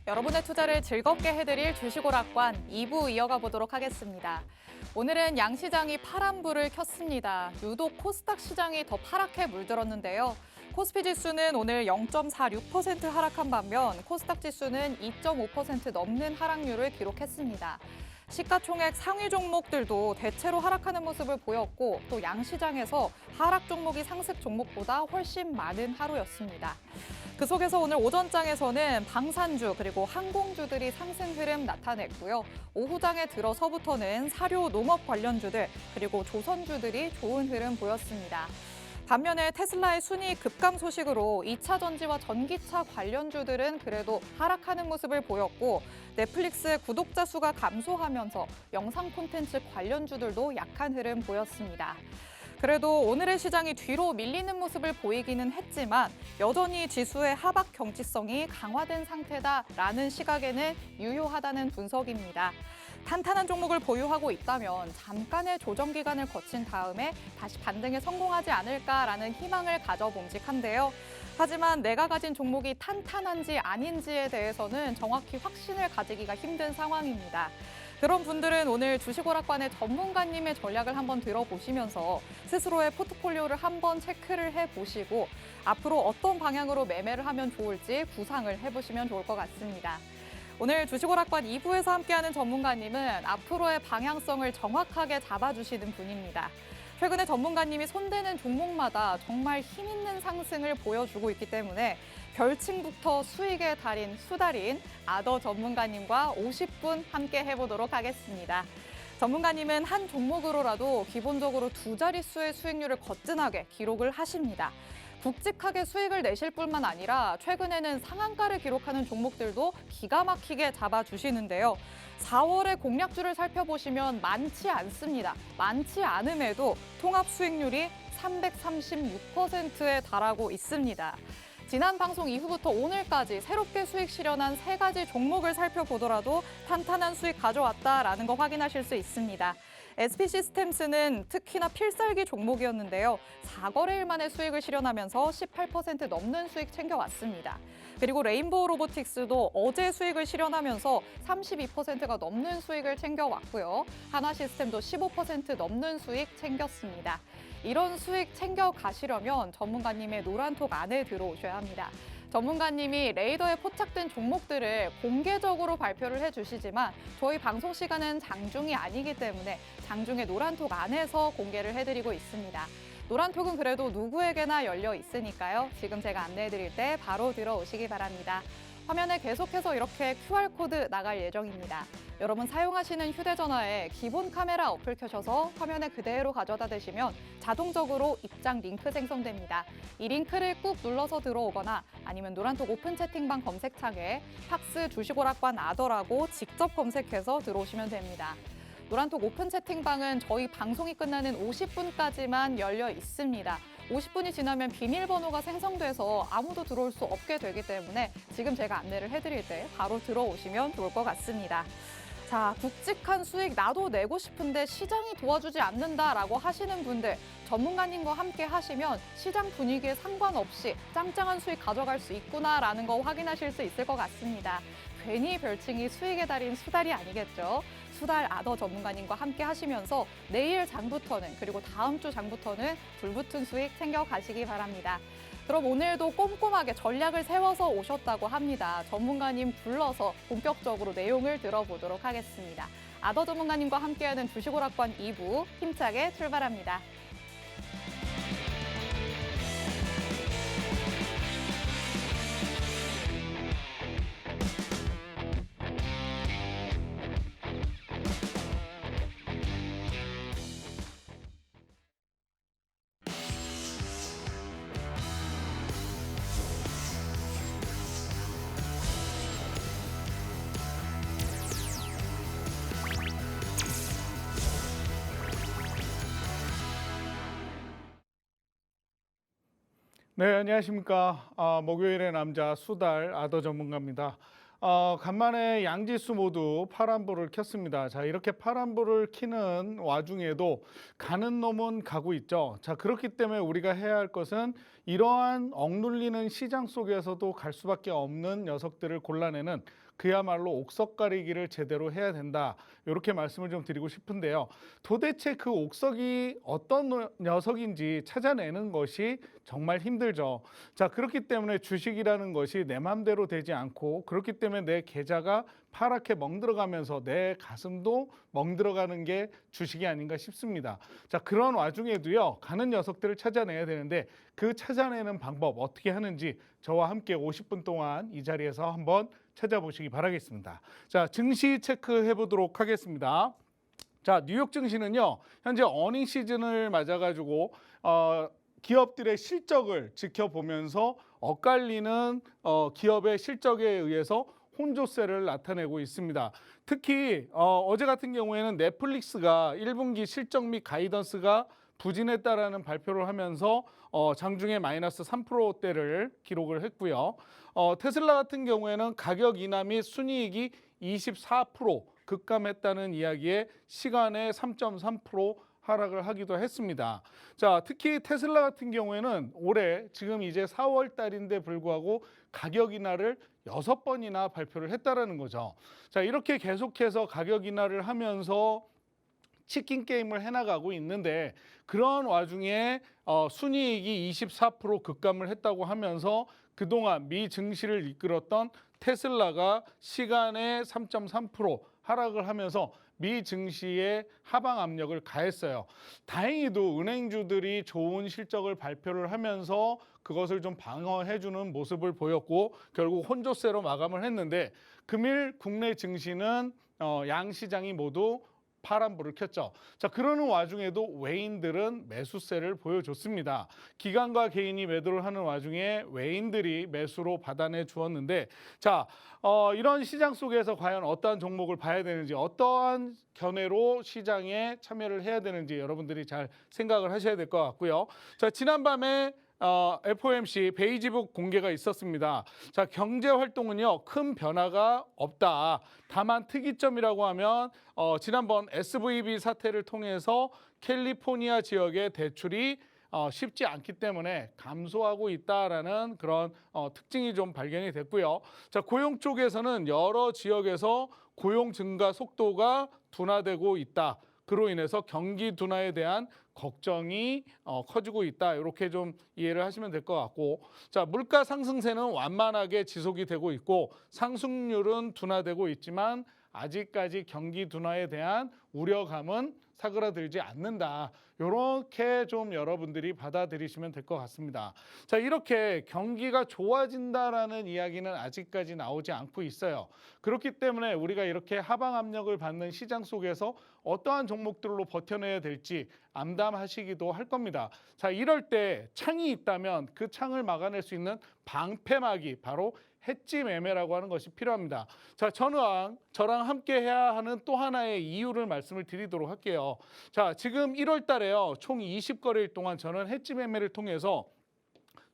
여러분의 투자를 즐겁게 해드릴 주식오락관 2부 이어가 보도록 하겠습니다. 오늘은 양시장이 파란불을 켰습니다. 유독 코스닥 시장이 더 파랗게 물들었는데요. 코스피 지수는 오늘 0.46% 하락한 반면 코스닥 지수는 2.5% 넘는 하락률을 기록했습니다. 시가총액 상위 종목들도 대체로 하락하는 모습을 보였고 또 양시장에서 하락 종목이 상승 종목보다 훨씬 많은 하루였습니다. 그 속에서 오늘 오전장에서는 방산주 그리고 항공주들이 상승 흐름 나타냈고요. 오후장에 들어서부터는 사료, 농업 관련주들 그리고 조선주들이 좋은 흐름 보였습니다. 반면에 테슬라의 순이익 급감 소식으로 2차 전지와 전기차 관련주들은 그래도 하락하는 모습을 보였고 넷플릭스의 구독자 수가 감소하면서 영상 콘텐츠 관련주들도 약한 흐름 보였습니다. 그래도 오늘의 시장이 뒤로 밀리는 모습을 보이기는 했지만 여전히 지수의 하락 경직성이 강화된 상태다라는 시각에는 유효하다는 분석입니다. 탄탄한 종목을 보유하고 있다면 잠깐의 조정 기간을 거친 다음에 다시 반등에 성공하지 않을까라는 희망을 가져봄직한데요. 하지만 내가 가진 종목이 탄탄한지 아닌지에 대해서는 정확히 확신을 가지기가 힘든 상황입니다. 그런 분들은 오늘 주식오락관의 전문가님의 전략을 한번 들어보시면서 스스로의 포트폴리오를 한번 체크를 해보시고 앞으로 어떤 방향으로 매매를 하면 좋을지 구상을 해보시면 좋을 것 같습니다. 오늘 주식오락관 2부에서 함께하는 전문가님은 앞으로의 방향성을 정확하게 잡아주시는 분입니다. 최근에 전문가님이 손대는 종목마다 정말 힘있는 상승을 보여주고 있기 때문에 별칭부터 수익의 달인 수달인 아더 전문가님과 50분 함께 해보도록 하겠습니다. 전문가님은 한 종목으로라도 기본적으로 두 자릿수의 수익률을 거뜬하게 기록을 하십니다. 굵직하게 수익을 내실 뿐만 아니라 최근에는 상한가를 기록하는 종목들도 기가 막히게 잡아주시는데요. 4월의 공략주를 살펴보시면 많지 않습니다. 많지 않음에도 통합 수익률이 336%에 달하고 있습니다. 지난 방송 이후부터 오늘까지 새롭게 수익 실현한 3가지 종목을 살펴보더라도 탄탄한 수익 가져왔다라는 거 확인하실 수 있습니다. SP시스템스는 특히나 필살기 종목이었는데요. 4거래일 만에 수익을 실현하면서 18% 넘는 수익 챙겨왔습니다. 그리고 레인보우 로보틱스도 어제 수익을 실현하면서 32%가 넘는 수익을 챙겨왔고요. 한화시스템도 15% 넘는 수익 챙겼습니다. 이런 수익 챙겨가시려면 전문가님의 노란톡 안에 들어오셔야 합니다. 전문가님이 레이더에 포착된 종목들을 공개적으로 발표를 해주시지만 저희 방송 시간은 장중이 아니기 때문에 장중에 노란톡 안에서 공개를 해드리고 있습니다. 노란톡은 그래도 누구에게나 열려 있으니까요. 지금 제가 안내해드릴 때 바로 들어오시기 바랍니다. 화면에 계속해서 이렇게 QR코드 나갈 예정입니다. 여러분 사용하시는 휴대전화에 기본 카메라 어플 켜셔서 화면에 그대로 가져다 대시면 자동적으로 입장 링크 생성됩니다. 이 링크를 꾹 눌러서 들어오거나 아니면 노란톡 오픈 채팅방 검색창에 팍스 주식오락관 아더라고 직접 검색해서 들어오시면 됩니다. 노란톡 오픈 채팅방은 저희 방송이 끝나는 50분까지만 열려 있습니다. 50분이 지나면 비밀번호가 생성돼서 아무도 들어올 수 없게 되기 때문에 지금 제가 안내를 해드릴 때 바로 들어오시면 좋을 것 같습니다. 자, 굵직한 수익 나도 내고 싶은데 시장이 도와주지 않는다라고 하시는 분들 전문가님과 함께 하시면 시장 분위기에 상관없이 짱짱한 수익 가져갈 수 있구나라는 거 확인하실 수 있을 것 같습니다. 괜히 별칭이 수익의 달인 수달이 아니겠죠. 수달 아더 전문가님과 함께 하시면서 내일 장부터는 그리고 다음 주 장부터는 불붙은 수익 챙겨가시기 바랍니다. 그럼 오늘도 꼼꼼하게 전략을 세워서 오셨다고 합니다. 전문가님 불러서 본격적으로 내용을 들어보도록 하겠습니다. 아더 전문가님과 함께하는 주식오락관 2부 힘차게 출발합니다. 네, 안녕하십니까. 목요일의 남자 수달 아더 전문가입니다. 간만에 양지수 모두 파란불을 켰습니다. 자, 이렇게 파란불을 켜는 와중에도 가는 놈은 가고 있죠. 자, 그렇기 때문에 우리가 해야 할 것은 이러한 억눌리는 시장 속에서도 갈 수밖에 없는 녀석들을 골라내는 그야말로 옥석 가리기를 제대로 해야 된다. 이렇게 말씀을 좀 드리고 싶은데요. 도대체 그 옥석이 어떤 녀석인지 찾아내는 것이 정말 힘들죠. 자, 그렇기 때문에 주식이라는 것이 내 맘대로 되지 않고, 그렇기 때문에 내 계좌가 파랗게 멍들어가면서 내 가슴도 멍들어가는 게 주식이 아닌가 싶습니다. 자, 그런 와중에도요, 가는 녀석들을 찾아내야 되는데 그 찾아내는 방법 어떻게 하는지 저와 함께 50분 동안 이 자리에서 한번 찾아보시기 바라겠습니다. 자, 증시 체크해 보도록 하겠습니다. 자, 뉴욕 증시는요, 현재 어닝 시즌을 맞아가지고 기업들의 실적을 지켜보면서 엇갈리는 기업의 실적에 의해서 혼조세를 나타내고 있습니다. 특히 어제 같은 경우에는 넷플릭스가 1분기 실적 및 가이던스가 부진했다라는 발표를 하면서 장중에 마이너스 3%대를 기록을 했고요. 테슬라 같은 경우에는 가격 인하 및 순이익이 24% 급감했다는 이야기에 시간에 3.3% 하락을 하기도 했습니다. 자, 특히 테슬라 같은 경우에는 올해 지금 이제 4월 달인데 불구하고 가격 인하를 6번이나 발표를 했다라는 거죠. 자, 이렇게 계속해서 가격 인하를 하면서 치킨 게임을 해나가고 있는데, 그런 와중에 순이익이 24% 급감을 했다고 하면서 그동안 미 증시를 이끌었던 테슬라가 시간에 3.3% 하락을 하면서 미 증시에 하방 압력을 가했어요. 다행히도 은행주들이 좋은 실적을 발표를 하면서 그것을 좀 방어해주는 모습을 보였고 결국 혼조세로 마감을 했는데, 금일 국내 증시는 양시장이 모두 파란불을 켰죠. 자, 그러는 와중에도 외인들은 매수세를 보여줬습니다. 기관과 개인이 매도를 하는 와중에 외인들이 매수로 받아내 주었는데, 자, 이런 시장 속에서 과연 어떠한 종목을 봐야 되는지, 어떠한 견해로 시장에 참여를 해야 되는지 여러분들이 잘 생각을 하셔야 될 것 같고요. 자, 지난밤에 FOMC 베이지북 공개가 있었습니다. 자, 경제 활동은요, 큰 변화가 없다. 다만 특이점이라고 하면 지난번 SVB 사태를 통해서 캘리포니아 지역의 대출이 쉽지 않기 때문에 감소하고 있다라는 그런 특징이 좀 발견이 됐고요. 자, 고용 쪽에서는 여러 지역에서 고용 증가 속도가 둔화되고 있다. 그로 인해서 경기 둔화에 대한 걱정이 커지고 있다. 이렇게 좀 이해를 하시면 될 것 같고, 자, 물가 상승세는 완만하게 지속이 되고 있고 상승률은 둔화되고 있지만 아직까지 경기 둔화에 대한 우려감은 사그라들지 않는다. 이렇게 좀 여러분들이 받아들이시면 될 것 같습니다. 자, 이렇게 경기가 좋아진다라는 이야기는 아직까지 나오지 않고 있어요. 그렇기 때문에 우리가 이렇게 하방 압력을 받는 시장 속에서 어떠한 종목들로 버텨내야 될지 암담하시기도 할 겁니다. 자, 이럴 때 창이 있다면 그 창을 막아낼 수 있는 방패막이 바로 해지 매매라고 하는 것이 필요합니다. 자, 저랑 함께 해야 하는 또 하나의 이유를 말씀을 드리도록 할게요. 자, 지금 1월 달에요. 총 20거래일 동안 저는 해지 매매를 통해서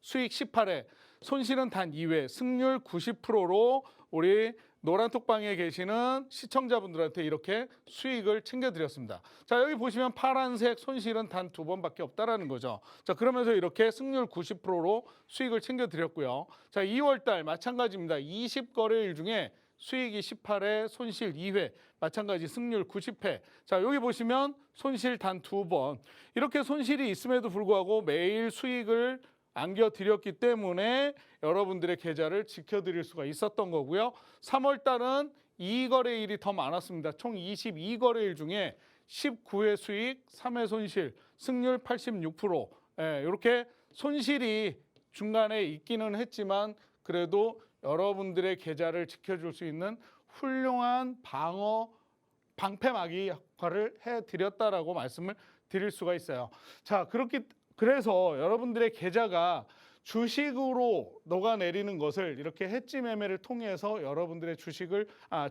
수익 18회, 손실은 단 2회, 승률 90%로 우리 노란톡방에 계시는 시청자분들한테 이렇게 수익을 챙겨드렸습니다. 자, 여기 보시면 파란색 손실은 단 2번밖에 없다라는 거죠. 자, 그러면서 이렇게 승률 90%로 수익을 챙겨드렸고요. 자, 2월달 마찬가지입니다. 20거래일 중에 수익이 18회, 손실 2회, 마찬가지 승률 90회. 자, 여기 보시면 손실 단 2번. 이렇게 손실이 있음에도 불구하고 매일 수익을 안겨드렸기 때문에 여러분들의 계좌를 지켜드릴 수가 있었던 거고요. 3월 달은 2거래일이 더 많았습니다. 총 22거래일 중에 19회 수익, 3회 손실, 승률 86%. 이렇게 손실이 중간에 있기는 했지만 그래도 여러분들의 계좌를 지켜줄 수 있는 훌륭한 방패막이 역할을 해드렸다라고 말씀을 드릴 수가 있어요. 자, 그래서 여러분들의 계좌가 주식으로 녹아내리는 것을 이렇게 해지 매매를 통해서 여러분들의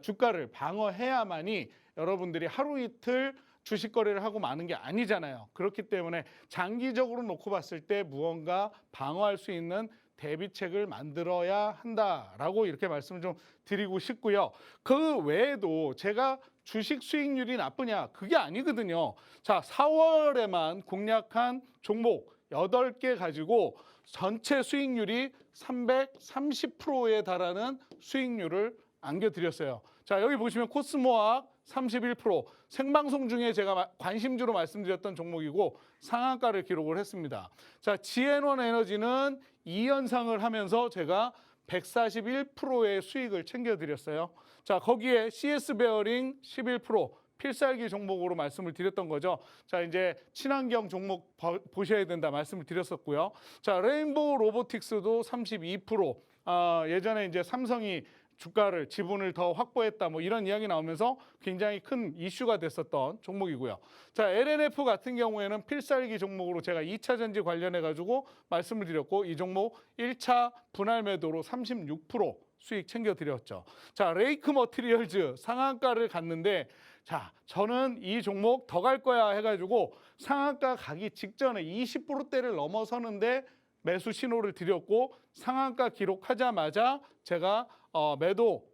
주가를 방어해야만이 여러분들이 하루 이틀 주식 거래를 하고 마는 게 아니잖아요. 그렇기 때문에 장기적으로 놓고 봤을 때 무언가 방어할 수 있는 대비책을 만들어야 한다라고 이렇게 말씀을 좀 드리고 싶고요. 그 외에도 제가 주식 수익률이 나쁘냐? 그게 아니거든요. 자, 4월에만 공략한 종목 8개 가지고 전체 수익률이 330%에 달하는 수익률을 안겨드렸어요. 자, 여기 보시면 코스모학 31%, 생방송 중에 제가 관심주로 말씀드렸던 종목이고 상한가를 기록을 했습니다. 자, 지앤원 에너지는 2연상을 하면서 제가 141%의 수익을 챙겨드렸어요. 자, 거기에 CS 베어링 11%, 필살기 종목으로 말씀을 드렸던 거죠. 자, 이제 친환경 종목 보셔야 된다 말씀을 드렸었고요. 자, 레인보우 로보틱스도 32%. 예전에 이제 삼성이 주가를 지분을 더 확보했다 뭐 이런 이야기 나오면서 굉장히 큰 이슈가 됐었던 종목이고요. 자, LNF 같은 경우에는 필살기 종목으로 제가 2차 전지 관련해 가지고 말씀을 드렸고 이 종목 1차 분할 매도로 36% 수익 챙겨드렸죠. 자, 레이크 머티리얼즈 상한가를 갔는데 자, 저는 이 종목 더 갈 거야 해가지고 상한가 가기 직전에 20%대를 넘어서는데 매수 신호를 드렸고 상한가 기록하자마자 제가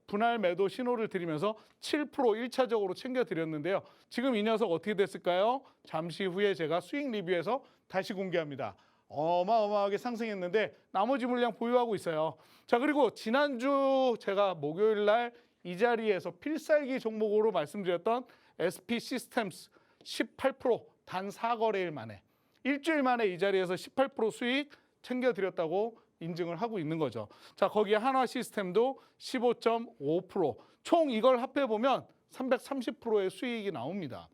분할 매도 신호를 드리면서 7% 1차적으로 챙겨드렸는데요. 지금 이 녀석 어떻게 됐을까요? 잠시 후에 제가 수익 리뷰에서 다시 공개합니다. 어마어마하게 상승했는데 나머지 물량 보유하고 있어요. 자, 그리고 지난주 제가 목요일 날 이 자리에서 필살기 종목으로 말씀드렸던 SP 시스템스 18% 단 4거래일 만에 일주일 만에 이 자리에서 18% 수익 챙겨드렸다고 인증을 하고 있는 거죠. 자, 거기에 한화 시스템도 15.5%. 총 이걸 합해보면 330%의 수익이 나옵니다.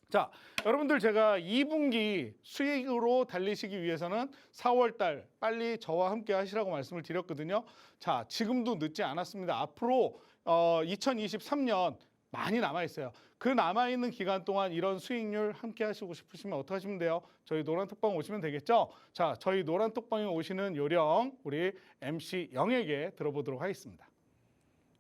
자, 여러분들 제가 2분기 수익으로 달리시기 위해서는 4월 달 빨리 저와 함께 하시라고 말씀을 드렸거든요. 자, 지금도 늦지 않았습니다. 앞으로 2023년 많이 남아있어요. 그 남아있는 기간 동안 이런 수익률 함께 하시고 싶으시면 어떻게 하시면 돼요? 저희 노란톡방 오시면 되겠죠? 자, 저희 노란톡방에 오시는 요령 우리 MC 영에게 들어보도록 하겠습니다.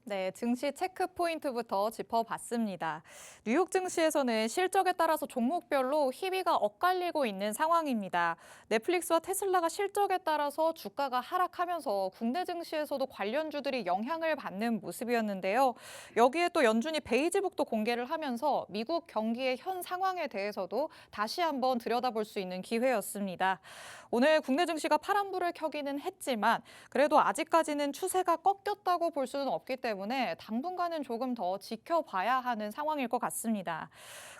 네, 증시 체크 포인트부터 짚어봤습니다. 뉴욕 증시에서는 실적에 따라서 종목별로 희비가 엇갈리고 있는 상황입니다. 넷플릭스와 테슬라가 실적에 따라서 주가가 하락하면서 국내 증시에서도 관련주들이 영향을 받는 모습이었는데요. 여기에 또 연준이 베이지북도 공개를 하면서 미국 경기의 현 상황에 대해서도 다시 한번 들여다볼 수 있는 기회였습니다. 오늘 국내 증시가 파란불을 켜기는 했지만 그래도 아직까지는 추세가 꺾였다고 볼 수는 없기 때문에 당분간은 조금 더 지켜봐야 하는 상황일 것 같습니다.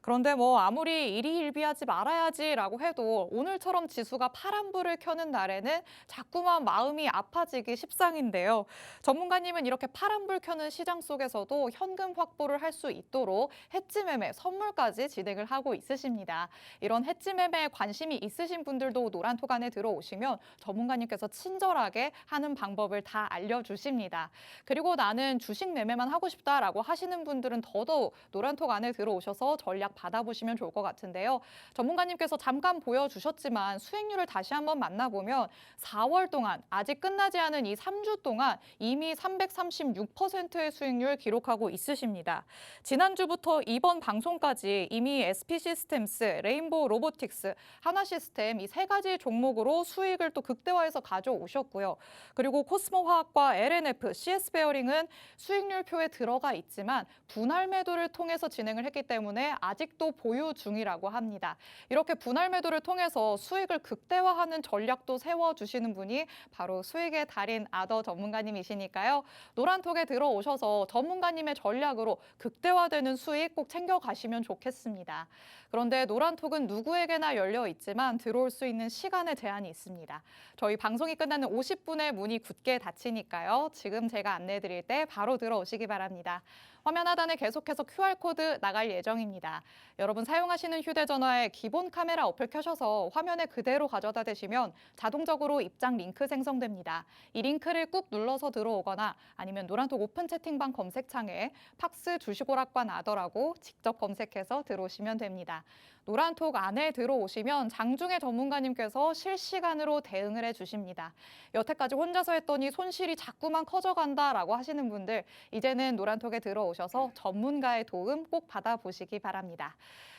그런데 뭐 아무리 일희일비하지 말아야지라고 해도 오늘처럼 지수가 파란불을 켜는 날에는 자꾸만 마음이 아파지기 십상인데요. 전문가님은 이렇게 파란불 켜는 시장 속에서도 현금 확보를 할 수 있도록 해지 매매 선물까지 진행을 하고 있으십니다. 이런 해지 매매에 관심이 있으신 분들도 노란톡 안에 들어오시면 전문가님께서 친절하게 하는 방법을 다 알려주십니다. 그리고 나는 주식 매매만 하고 싶다라고 하시는 분들은 더더욱 노란톡 안에 들어오셔서 전략 받아보시면 좋을 것 같은데요. 전문가님께서 잠깐 보여주셨지만 수익률을 다시 한번 만나보면 4월 동안 아직 끝나지 않은 이 3주 동안 이미 336%의 수익률 기록하고 있으십니다. 지난주부터 이번 방송까지 이미 SP 시스템스, 레인보우 로보틱스, 한화 시스템 이 세 가지 종목으로 수익을 또 극대화해서 가져오셨고요. 그리고 코스모 화학과 LNF, CS 베어링은 수익률표에 들어가 있지만 분할 매도를 통해서 진행을 했기 때문에 아직도 보유 중이라고 합니다. 이렇게 분할 매도를 통해서 수익을 극대화하는 전략도 세워주시는 분이 바로 수익의 달인 아더 전문가님이시니까요. 노란톡에 들어오셔서 전문가님의 전략으로 극대화되는 수익 꼭 챙겨가시면 좋겠습니다. 그런데 노란톡은 누구에게나 열려 있지만 들어올 수 있는 시간에 제한이 있습니다. 저희 방송이 끝나는 50분에 문이 굳게 닫히니까요. 지금 제가 안내해드릴 때 바로 들어오시기 바랍니다. 화면 하단에 계속해서 QR코드 나갈 예정입니다. 여러분 사용하시는 휴대전화에 기본 카메라 어플 켜셔서 화면에 그대로 가져다 대시면 자동적으로 입장 링크 생성됩니다. 이 링크를 꾹 눌러서 들어오거나 아니면 노란톡 오픈 채팅방 검색창에 팍스 주식오락관 아더라고 직접 검색해서 들어오시면 됩니다. 노란톡 안에 들어오시면 장중에 전문가님께서 실시간으로 대응을 해주십니다. 여태까지 혼자서 했더니 손실이 자꾸만 커져간다라고 하시는 분들 이제는 노란톡에 들어오셔서 전문가의 도움 꼭 받아보시기 바랍니다.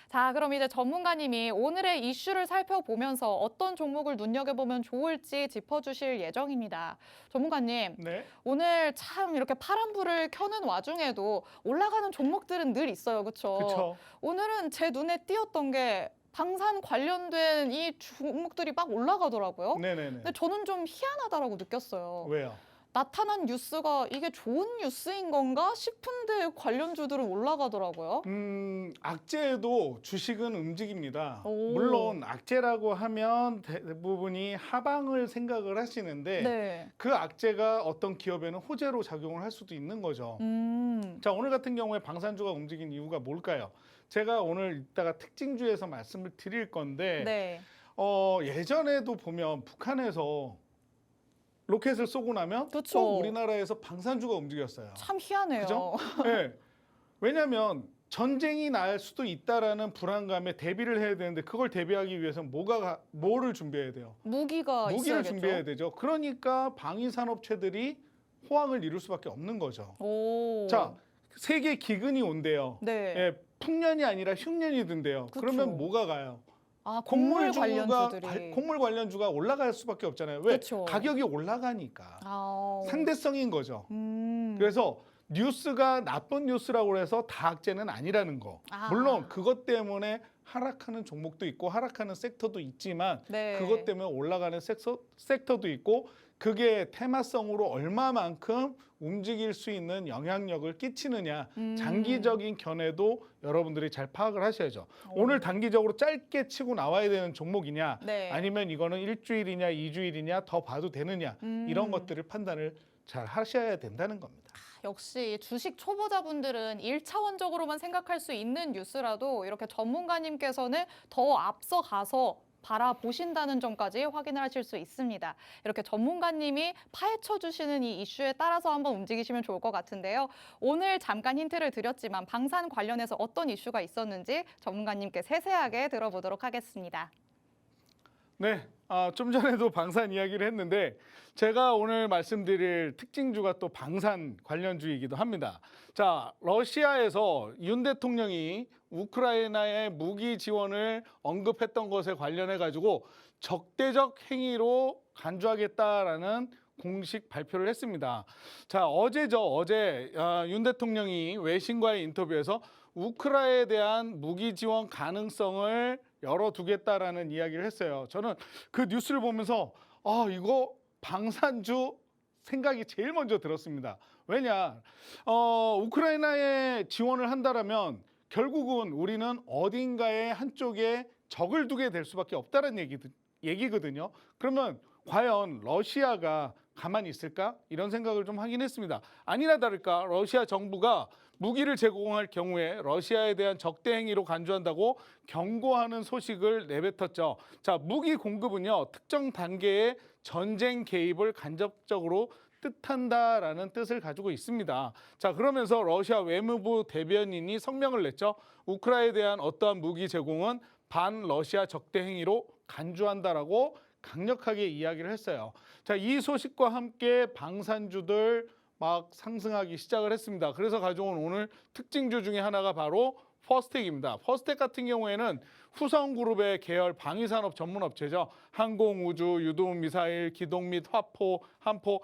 자, 그럼 이제 전문가님이 오늘의 이슈를 살펴보면서 어떤 종목을 눈여겨보면 좋을지 짚어주실 예정입니다. 전문가님, 네. 오늘 참 이렇게 파란불을 켜는 와중에도 올라가는 종목들은 늘 있어요, 그렇죠? 그렇죠. 오늘은 제 눈에 띄었던 게 방산 관련된 이 종목들이 막 올라가더라고요. 네네네. 근데 저는 좀 희한하다라고 느꼈어요. 왜요? 나타난 뉴스가 이게 좋은 뉴스인 건가 싶은데 관련주들은 올라가더라고요. 악재에도 주식은 움직입니다. 오. 물론 악재라고 하면 대부분이 하방을 생각을 하시는데 네. 그 악재가 어떤 기업에는 호재로 작용을 할 수도 있는 거죠. 자, 오늘 같은 경우에 방산주가 움직인 이유가 뭘까요? 제가 오늘 이따가 특징주에서 말씀을 드릴 건데 네. 예전에도 보면 북한에서 로켓을 쏘고 나면 그쵸. 꼭 우리나라에서 방산주가 움직였어요. 참 희한해요. 그죠? 네. 왜냐하면 전쟁이 날 수도 있다라는 불안감에 대비를 해야 되는데 그걸 대비하기 위해서는 뭐를 준비해야 돼요? 무기가 무기를 있어야겠죠. 준비해야 되죠. 그러니까 방위산업체들이 호황을 이룰 수밖에 없는 거죠. 오. 자, 세계 기근이 온대요. 네. 예, 풍년이 아니라 흉년이 든대요. 그쵸. 그러면 뭐가 가요? 아, 곡물 관련주들이. 곡물 관련주가 올라갈 수밖에 없잖아요. 왜? 그쵸. 가격이 올라가니까. 아. 상대성인 거죠. 음. 그래서 뉴스가 나쁜 뉴스라고 해서 다 악재는 아니라는 거. 아. 물론 그것 때문에 하락하는 종목도 있고 하락하는 섹터도 있지만 네. 그것 때문에 올라가는 섹터도 있고 그게 테마성으로 얼마만큼 움직일 수 있는 영향력을 끼치느냐 장기적인 견해도 여러분들이 잘 파악을 하셔야죠. 오늘 단기적으로 짧게 치고 나와야 되는 종목이냐 네. 아니면 이거는 일주일이냐 이주일이냐 더 봐도 되느냐 이런 것들을 판단을 잘 하셔야 된다는 겁니다. 역시 주식 초보자분들은 1차원적으로만 생각할 수 있는 뉴스라도 이렇게 전문가님께서는 더 앞서 가서 바라보신다는 점까지 확인을 하실 수 있습니다. 이렇게 전문가님이 파헤쳐 주시는 이 이슈에 따라서 한번 움직이시면 좋을 것 같은데요. 오늘 잠깐 힌트를 드렸지만 방산 관련해서 어떤 이슈가 있었는지 전문가님께 세세하게 들어보도록 하겠습니다. 네, 좀 전에도 방산 이야기를 했는데 제가 오늘 말씀드릴 특징주가 또 방산 관련주이기도 합니다. 자, 러시아에서 윤 대통령이 우크라이나의 무기 지원을 언급했던 것에 관련해 가지고 적대적 행위로 간주하겠다라는 공식 발표를 했습니다. 자, 어제 윤 대통령이 외신과의 인터뷰에서 우크라이나에 대한 무기 지원 가능성을 열어두겠다라는 이야기를 했어요. 저는 그 뉴스를 보면서 이거 방산주 생각이 제일 먼저 들었습니다. 왜냐, 우크라이나에 지원을 한다라면 결국은 우리는 어딘가에 한쪽에 적을 두게 될 수밖에 없다는 얘기거든요. 그러면 과연 러시아가 가만히 있을까? 이런 생각을 좀 하긴 했습니다. 아니나 다를까 러시아 정부가 무기를 제공할 경우에 러시아에 대한 적대 행위로 간주한다고 경고하는 소식을 내뱉었죠. 자, 무기 공급은요, 특정 단계의 전쟁 개입을 간접적으로 뜻한다라는 뜻을 가지고 있습니다. 자, 그러면서 러시아 외무부 대변인이 성명을 냈죠. 우크라이나에 대한 어떠한 무기 제공은 반러시아 적대 행위로 간주한다라고 강력하게 이야기를 했어요. 자, 이 소식과 함께 방산주들 막 상승하기 시작을 했습니다. 그래서 가져온 오늘 특징주 중에 하나가 바로 퍼스텍입니다. 퍼스텍 같은 경우에는 후성그룹의 계열 방위산업 전문업체죠. 항공, 우주, 유도, 미사일, 기동 및 화포, 함포,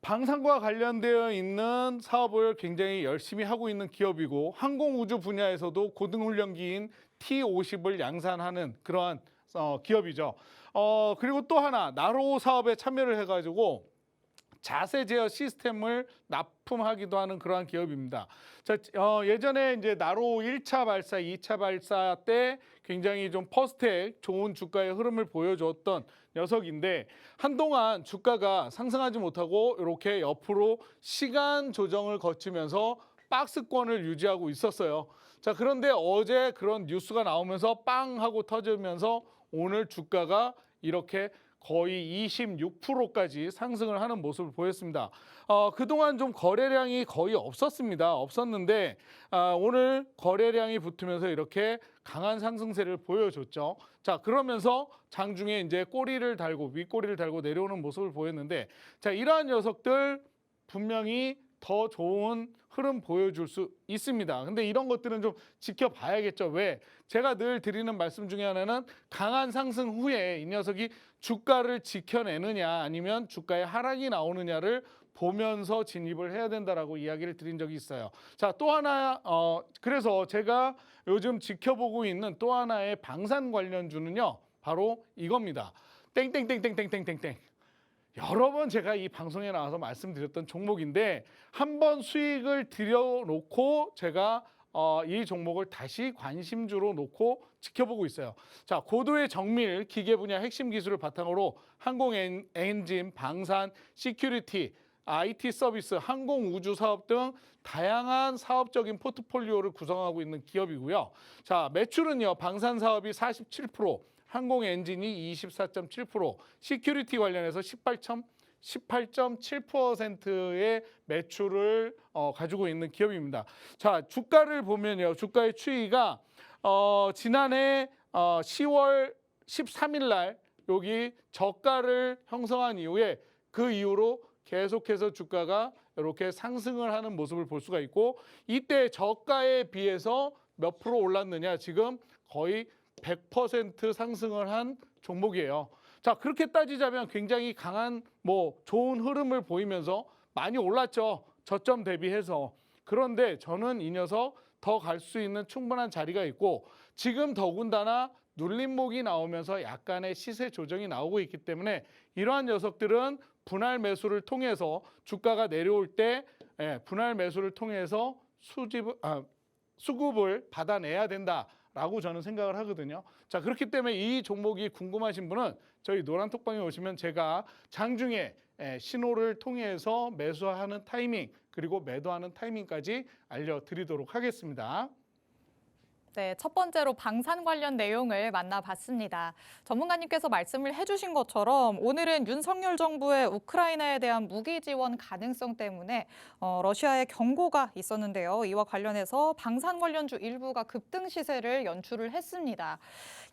방산과 관련되어 있는 사업을 굉장히 열심히 하고 있는 기업이고 항공 우주 분야에서도 고등훈련기인 T-50을 양산하는 그러한 기업이죠. 그리고 또 하나 나로 사업에 참여를 해가지고 자세 제어 시스템을 납품하기도 하는 그러한 기업입니다. 자, 예전에 이제 나로 1차 발사, 2차 발사 때 굉장히 좀 퍼스텍 좋은 주가의 흐름을 보여줬던 녀석인데 한동안 주가가 상승하지 못하고 이렇게 옆으로 시간 조정을 거치면서 박스권을 유지하고 있었어요. 자, 그런데 어제 그런 뉴스가 나오면서 빵 하고 터지면서 오늘 주가가 이렇게 거의 26%까지 상승을 하는 모습을 보였습니다. 그동안 좀 거래량이 거의 없었는데 오늘 거래량이 붙으면서 이렇게 강한 상승세를 보여줬죠. 자, 그러면서 장중에 이제 윗꼬리를 달고 내려오는 모습을 보였는데 자, 이러한 녀석들 분명히 더 좋은 흐름 보여줄 수 있습니다. 근데 이런 것들은 좀 지켜봐야겠죠. 왜? 제가 늘 드리는 말씀 중에 하나는 강한 상승 후에 이 녀석이 주가를 지켜내느냐 아니면 주가의 하락이 나오느냐를 보면서 진입을 해야 된다라고 이야기를 드린 적이 있어요. 자, 또 하나 그래서 제가 요즘 지켜보고 있는 또 하나의 방산 관련주는요. 바로 이겁니다. 땡땡땡땡땡땡땡땡. 여러 번 제가 이 방송에 나와서 말씀드렸던 종목인데 한번 수익을 들여놓고 제가 이 종목을 다시 관심주로 놓고 지켜보고 있어요. 자, 고도의 정밀 기계 분야 핵심 기술을 바탕으로 항공 엔진, 방산, 시큐리티, IT 서비스, 항공 우주 사업 등 다양한 사업적인 포트폴리오를 구성하고 있는 기업이고요. 자, 매출은요. 방산 사업이 47%, 항공 엔진이 24.7%, 시큐리티 관련해서 18.7%의 매출을 가지고 있는 기업입니다. 자, 주가를 보면요. 주가의 추이가 지난해 10월 13일 날 여기 저가를 형성한 이후에 그 이후로 계속해서 주가가 이렇게 상승을 하는 모습을 볼 수가 있고 이때 저가에 비해서 몇 프로 올랐느냐 지금 거의 100% 상승을 한 종목이에요. 자, 그렇게 따지자면 굉장히 강한 좋은 흐름을 보이면서 많이 올랐죠. 저점 대비해서. 그런데 저는 이 녀석 더 갈 수 있는 충분한 자리가 있고 지금 더군다나 눌림목이 나오면서 약간의 시세 조정이 나오고 있기 때문에 이러한 녀석들은 분할 매수를 통해서 주가가 내려올 때 분할 매수를 통해서 수급을 받아내야 된다라고 저는 생각을 하거든요. 자, 그렇기 때문에 이 종목이 궁금하신 분은 저희 노란톡방에 오시면 제가 장중에 신호를 통해서 매수하는 타이밍 그리고 매도하는 타이밍까지 알려드리도록 하겠습니다. 네, 첫 번째로 방산 관련 내용을 만나봤습니다. 전문가님께서 말씀을 해주신 것처럼 오늘은 윤석열 정부의 우크라이나에 대한 무기 지원 가능성 때문에 러시아의 경고가 있었는데요. 이와 관련해서 방산 관련주 일부가 급등 시세를 연출을 했습니다.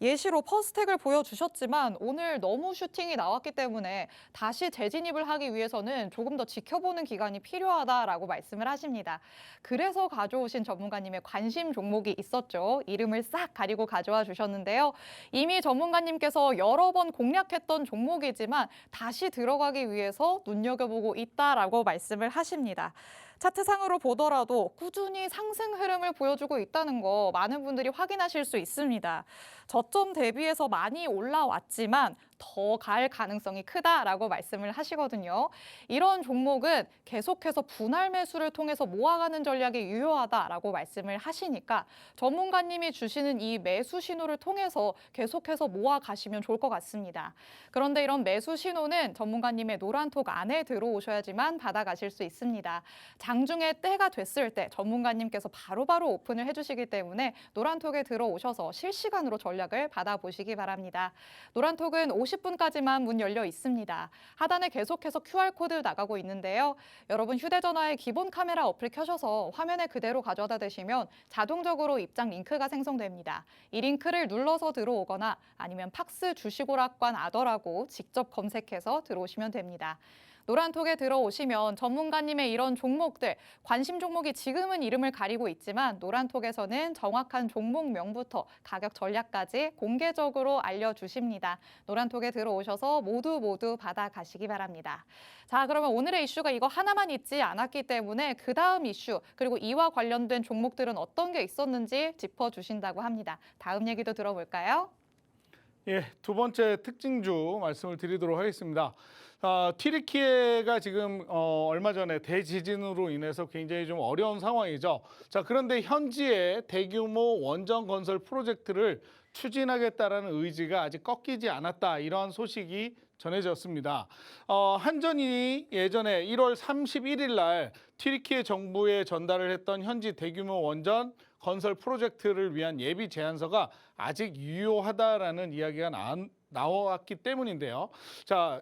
예시로 퍼스텍을 보여주셨지만 오늘 너무 슈팅이 나왔기 때문에 다시 재진입을 하기 위해서는 조금 더 지켜보는 기간이 필요하다라고 말씀을 하십니다. 그래서 가져오신 전문가님의 관심 종목이 있었죠. 이름을 싹 가리고 가져와 주셨는데요. 이미 전문가님께서 여러 번 공략했던 종목이지만 다시 들어가기 위해서 눈여겨보고 있다라고 말씀을 하십니다. 차트상으로 보더라도 꾸준히 상승 흐름을 보여주고 있다는 거 많은 분들이 확인하실 수 있습니다. 저점 대비해서 많이 올라왔지만 더 갈 가능성이 크다라고 말씀을 하시거든요. 이런 종목은 계속해서 분할 매수를 통해서 모아가는 전략이 유효하다라고 말씀을 하시니까 전문가님이 주시는 이 매수 신호를 통해서 계속해서 모아가시면 좋을 것 같습니다. 그런데 이런 매수 신호는 전문가님의 노란톡 안에 들어오셔야지만 받아가실 수 있습니다. 장중에 때가 됐을 때 전문가님께서 바로바로 오픈을 해주시기 때문에 노란톡에 들어오셔서 실시간으로 전략을 받아보시기 바랍니다. 노란톡은 50분까지만 문 열려 있습니다. 하단에 계속해서 QR코드 나가고 있는데요. 여러분 휴대전화에 기본 카메라 어플 켜셔서 화면에 그대로 가져다 대시면 자동적으로 입장 링크가 생성됩니다. 이 링크를 눌러서 들어오거나 아니면 팍스 주식오락관 아더라고 직접 검색해서 들어오시면 됩니다. 노란톡에 들어오시면 전문가님의 이런 종목들, 관심 종목이 지금은 이름을 가리고 있지만 노란톡에서는 정확한 종목명부터 가격 전략까지 공개적으로 알려주십니다. 노란톡에 들어오셔서 모두 받아가시기 바랍니다. 자, 그러면 오늘의 이슈가 이거 하나만 있지 않았기 때문에 그 다음 이슈, 그리고 이와 관련된 종목들은 어떤 게 있었는지 짚어주신다고 합니다. 다음 얘기도 들어볼까요? 예, 두 번째 특징주 말씀을 드리도록 하겠습니다. 튀르키예가 지금 얼마 전에 대지진으로 인해서 굉장히 좀 어려운 상황이죠. 자, 그런데 현지에 대규모 원전 건설 프로젝트를 추진하겠다라는 의지가 아직 꺾이지 않았다. 이러한 소식이 전해졌습니다. 한전이 예전에 1월 31일 날 튀르키예 정부에 전달을 했던 현지 대규모 원전 건설 프로젝트를 위한 예비 제안서가 아직 유효하다라는 이야기가 나왔기 때문인데요. 자,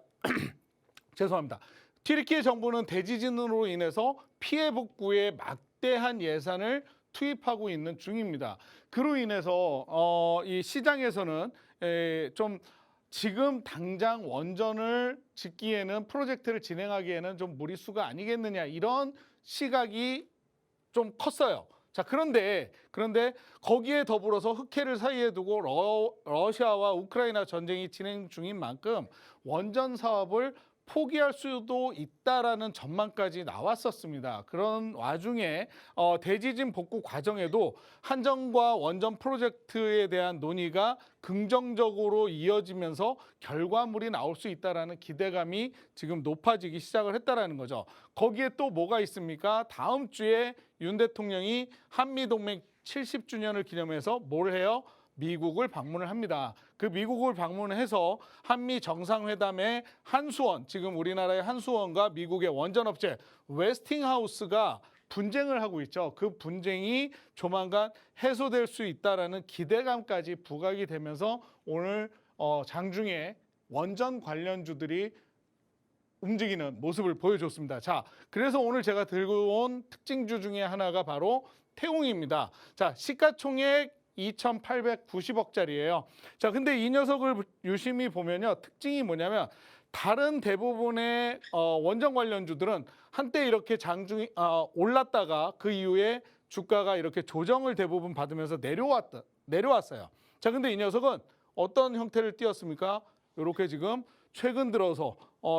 죄송합니다. 튀르키예 정부는 대지진으로 인해서 피해 복구에 막대한 예산을 투입하고 있는 중입니다. 그로 인해서 이 시장에서는 좀 지금 당장 원전을 짓기에는 프로젝트를 진행하기에는 좀 무리수가 아니겠느냐 이런 시각이 좀 컸어요. 자, 그런데 거기에 더불어서 흑해를 사이에 두고 러시아와 우크라이나 전쟁이 진행 중인 만큼 원전 사업을 포기할 수도 있다라는 전망까지 나왔었습니다. 그런 와중에 대지진 복구 과정에도 한전과 원전 프로젝트에 대한 논의가 긍정적으로 이어지면서 결과물이 나올 수 있다라는 기대감이 지금 높아지기 시작을 했다라는 거죠. 거기에 또 뭐가 있습니까? 다음 주에 윤 대통령이 한미동맹 70주년을 기념해서 뭘 해요? 미국을 방문을 합니다. 그 미국을 방문해서 한미 정상회담의 한수원, 지금 우리나라의 한수원과 미국의 원전업체 웨스팅하우스가 분쟁을 하고 있죠. 그 분쟁이 조만간 해소될 수 있다라는 기대감까지 부각이 되면서 오늘 장중에 원전 관련주들이 움직이는 모습을 보여줬습니다. 자, 그래서 오늘 제가 들고 온 특징주 중에 하나가 바로 태웅입니다. 자, 시가총액 2,890억짜리예요. 자, 근데 이 녀석을 유심히 보면요. 특징이 뭐냐면 다른 대부분의 원전 관련주들은 한때 이렇게 장중이 올랐다가 그 이후에 주가가 이렇게 조정을 대부분 받으면서 내려왔어요. 자, 근데 이 녀석은 어떤 형태를 띄었습니까? 이렇게 지금 최근 들어서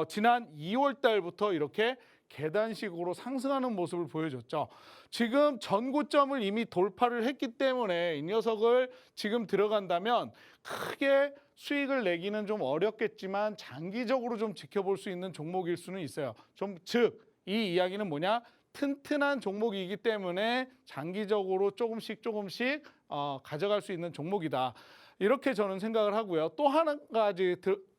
지난 2월 달부터 이렇게 계단식으로 상승하는 모습을 보여줬죠. 지금 전고점을 이미 돌파를 했기 때문에 이 녀석을 지금 들어간다면 크게 수익을 내기는 좀 어렵겠지만 장기적으로 좀 지켜볼 수 있는 종목일 수는 있어요. 즉, 이 이야기는 뭐냐? 튼튼한 종목이기 때문에 장기적으로 조금씩 가져갈 수 있는 종목이다. 이렇게 저는 생각을 하고요. 또 한 가지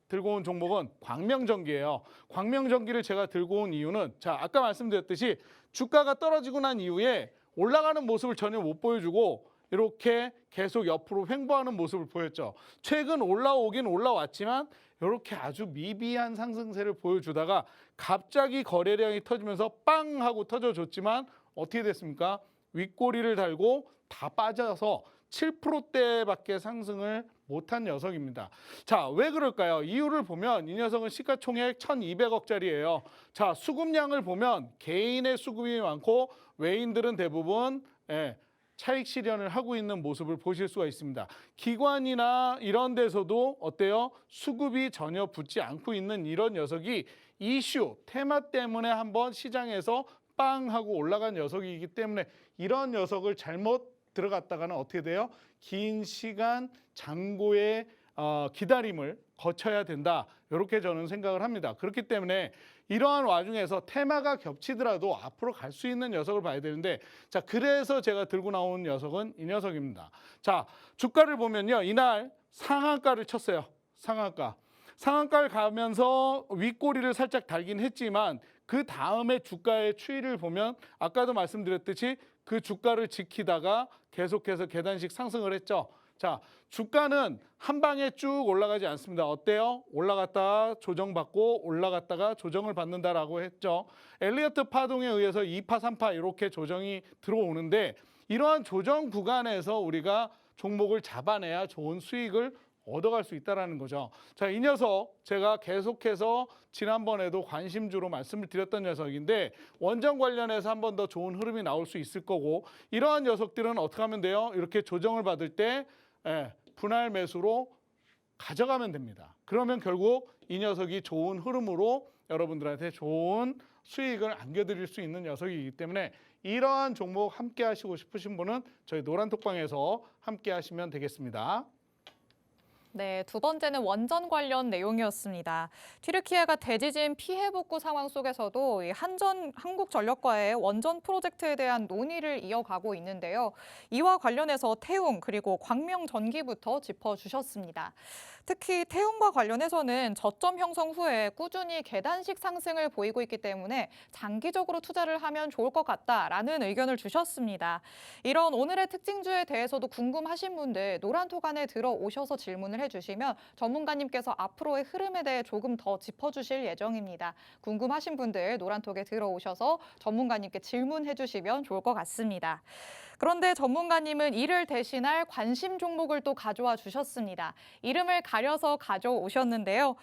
들고 온 종목은 광명전기예요. 광명전기를 제가 들고 온 이유는 자, 아까 말씀드렸듯이 주가가 떨어지고 난 이후에 올라가는 모습을 전혀 못 보여주고 이렇게 계속 옆으로 횡보하는 모습을 보였죠. 최근 올라오긴 올라왔지만 이렇게 아주 미비한 상승세를 보여주다가 갑자기 거래량이 터지면서 빵 하고 터져줬지만 어떻게 됐습니까? 윗꼬리를 달고 다 빠져서 7%대밖에 상승을 못한 녀석입니다. 자, 왜 그럴까요? 이유를 보면 이 녀석은 시가총액 1,200억짜리예요. 자, 수급량을 보면 개인의 수급이 많고 외인들은 대부분 차익 실현을 하고 있는 모습을 보실 수가 있습니다. 기관이나 이런 데서도 어때요? 수급이 전혀 붙지 않고 있는 이런 녀석이 이슈, 테마 때문에 한번 시장에서 빵 하고 올라간 녀석이기 때문에 이런 녀석을 잘못 들어갔다가는 어떻게 돼요? 긴 시간 장고의 기다림을 거쳐야 된다. 이렇게 저는 생각을 합니다. 그렇기 때문에 이러한 와중에서 테마가 겹치더라도 앞으로 갈 수 있는 녀석을 봐야 되는데 자, 그래서 제가 들고 나온 녀석은 이 녀석입니다. 자, 주가를 보면요. 이날 상한가를 쳤어요. 상한가를 가면서 윗꼬리를 살짝 달긴 했지만 그 다음에 주가의 추이를 보면 아까도 말씀드렸듯이 그 주가를 지키다가 계속해서 계단식 상승을 했죠. 자, 주가는 한 방에 쭉 올라가지 않습니다. 어때요? 올라갔다가 조정받고 올라갔다가 조정을 받는다라고 했죠. 엘리어트 파동에 의해서 2파, 3파 이렇게 조정이 들어오는데 이러한 조정 구간에서 우리가 종목을 잡아내야 좋은 수익을 얻어갈 수 있다는 거죠. 자, 이 녀석 제가 계속해서 지난번에도 관심주로 말씀을 드렸던 녀석인데 원전 관련해서 한 번 더 좋은 흐름이 나올 수 있을 거고 이러한 녀석들은 어떻게 하면 돼요? 이렇게 조정을 받을 때 분할 매수로 가져가면 됩니다. 그러면 결국 이 녀석이 좋은 흐름으로 여러분들한테 좋은 수익을 안겨드릴 수 있는 녀석이기 때문에 이러한 종목 함께 하시고 싶으신 분은 저희 노란톡방에서 함께 하시면 되겠습니다. 네, 두 번째는 원전 관련 내용이었습니다. 튀르키예가 대지진 피해 복구 상황 속에서도 이 한국전력과의 원전 프로젝트에 대한 논의를 이어가고 있는데요. 이와 관련해서 태웅 그리고 광명전기부터 짚어주셨습니다. 특히 태웅과 관련해서는 저점 형성 후에 꾸준히 계단식 상승을 보이고 있기 때문에 장기적으로 투자를 하면 좋을 것 같다라는 의견을 주셨습니다. 이런 오늘의 특징주에 대해서도 궁금하신 분들 노란톡 안에 들어오셔서 질문을 해주시면 전문가님께서 앞으로의 흐름에 대해 조금 더 짚어주실 예정입니다. 궁금하신 분들 노란톡에 들어오셔서 전문가님께 질문해 주시면 좋을 것 같습니다. 그런데 전문가님은 이를 대신할 관심 종목을 또 가져와 주셨습니다. 이름을 가려서 가져오셨는데요.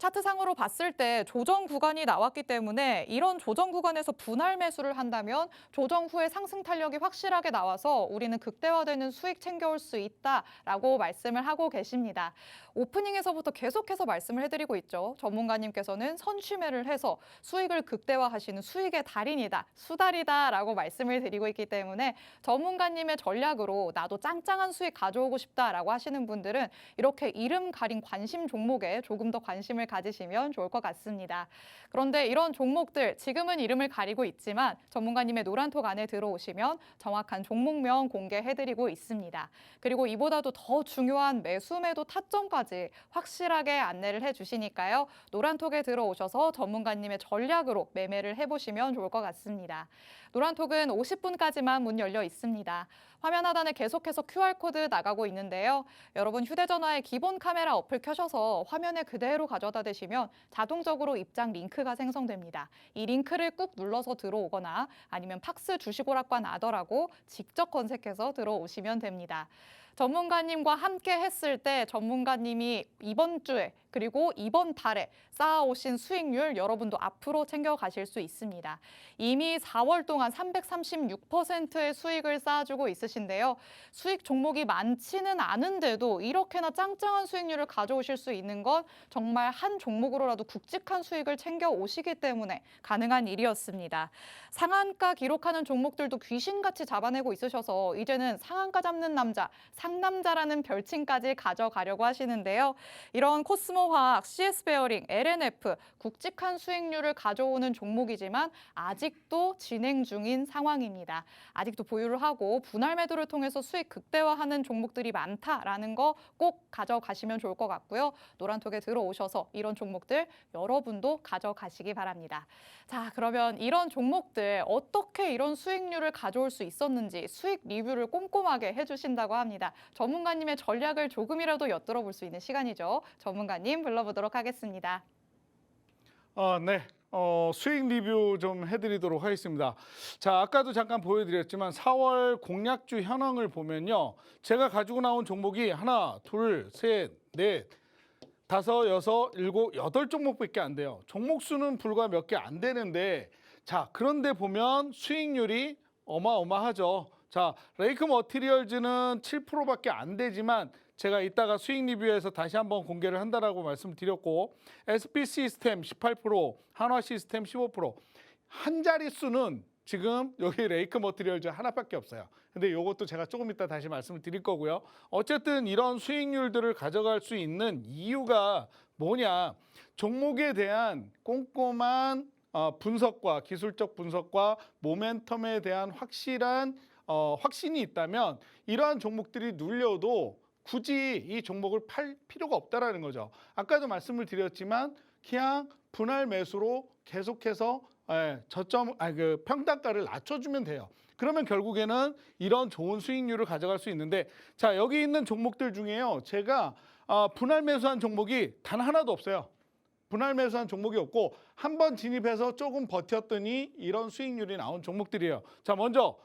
차트상으로 봤을 때 조정 구간이 나왔기 때문에 이런 조정 구간에서 분할 매수를 한다면 조정 후에 상승 탄력이 확실하게 나와서 우리는 극대화되는 수익 챙겨올 수 있다라고 말씀을 하고 계십니다. 오프닝에서부터 계속해서 말씀을 해드리고 있죠. 전문가님께서는 선취매를 해서 수익을 극대화하시는 수익의 달인이다, 수달이다라고 말씀을 드리고 있기 때문에 전문가님의 전략으로 나도 짱짱한 수익 가져오고 싶다라고 하시는 분들은 이렇게 이름 가린 관심 종목에 조금 더 관심을 가지시면 좋을 것 같습니다. 그런데 이런 종목들 지금은 이름을 가리고 있지만 전문가님의 노란톡 안에 들어오시면 정확한 종목명 공개해드리고 있습니다. 그리고 이보다도 더 중요한 매수 매도 타점까지 확실하게 안내를 해주시니까요. 노란톡에 들어오셔서 전문가님의 전략으로 매매를 해보시면 좋을 것 같습니다. 노란톡은 50분까지만 문 열려 있습니다. 화면 하단에 계속해서 QR코드 나가고 있는데요. 여러분 휴대전화에 기본 카메라 어플 켜셔서 화면에 그대로 가져다 대시면 자동적으로 입장 링크가 생성됩니다. 이 링크를 꾹 눌러서 들어오거나 아니면 팍스 주식오락관 아더라고 직접 검색해서 들어오시면 됩니다. 전문가님과 함께 했을 때 전문가님이 이번 주에 그리고 이번 달에 쌓아오신 수익률 여러분도 앞으로 챙겨가실 수 있습니다. 이미 4월 동안 336%의 수익을 쌓아주고 있으신데요. 수익 종목이 많지는 않은데도 이렇게나 짱짱한 수익률을 가져오실 수 있는 건 정말 한 종목으로라도 굵직한 수익을 챙겨오시기 때문에 가능한 일이었습니다. 상한가 기록하는 종목들도 귀신같이 잡아내고 있으셔서 이제는 상한가 잡는 남자, 상남자라는 별칭까지 가져가려고 하시는데요. 이런 코스모화학, CS베어링, LNF, 굵직한 수익률을 가져오는 종목이지만 아직도 진행 중인 상황입니다. 아직도 보유를 하고 분할 매도를 통해서 수익 극대화하는 종목들이 많다라는 거 꼭 가져가시면 좋을 것 같고요. 노란톡에 들어오셔서 이런 종목들 여러분도 가져가시기 바랍니다. 자, 그러면 이런 종목들 어떻게 이런 수익률을 가져올 수 있었는지 수익 리뷰를 꼼꼼하게 해주신다고 합니다. 전문가님의 전략을 조금이라도 엿들어 볼 수 있는 시간이죠. 전문가님 불러보도록 하겠습니다. 네. 수익 리뷰 좀 해드리도록 하겠습니다. 자, 아까도 잠깐 보여드렸지만 4월 공략주 현황을 보면요. 제가 가지고 나온 종목이 하나, 둘, 셋, 넷, 다섯, 여섯, 일곱, 여덟 종목밖에 안 돼요. 종목 수는 불과 몇 개 안 되는데 자, 그런데 보면 수익률이 어마어마하죠. 자, 레이크 머티리얼즈는 7%밖에 안 되지만 제가 이따가 수익 리뷰에서 다시 한번 공개를 한다라고 말씀드렸고 SP 시스템 18%, 한화 시스템 15%. 한 자릿수는 지금 여기 레이크 머티리얼즈 하나밖에 없어요. 근데 이것도 제가 조금 이따 다시 말씀을 드릴 거고요. 어쨌든 이런 수익률들을 가져갈 수 있는 이유가 뭐냐? 종목에 대한 꼼꼼한 분석과 기술적 분석과 모멘텀에 대한 확실한 확신이 있다면 이러한 종목들이 눌려도 굳이 이 종목을 팔 필요가 없다라는 거죠. 아까도 말씀을 드렸지만 그냥 분할 매수로 계속해서 평단가를 낮춰주면 돼요. 그러면 결국에는 이런 좋은 수익률을 가져갈 수 있는데 자, 여기 있는 종목들 중에요. 제가 분할 매수한 종목이 단 하나도 없어요. 분할 매수한 종목이 없고 한번 진입해서 조금 버텼더니 이런 수익률이 나온 종목들이에요. 자, 먼저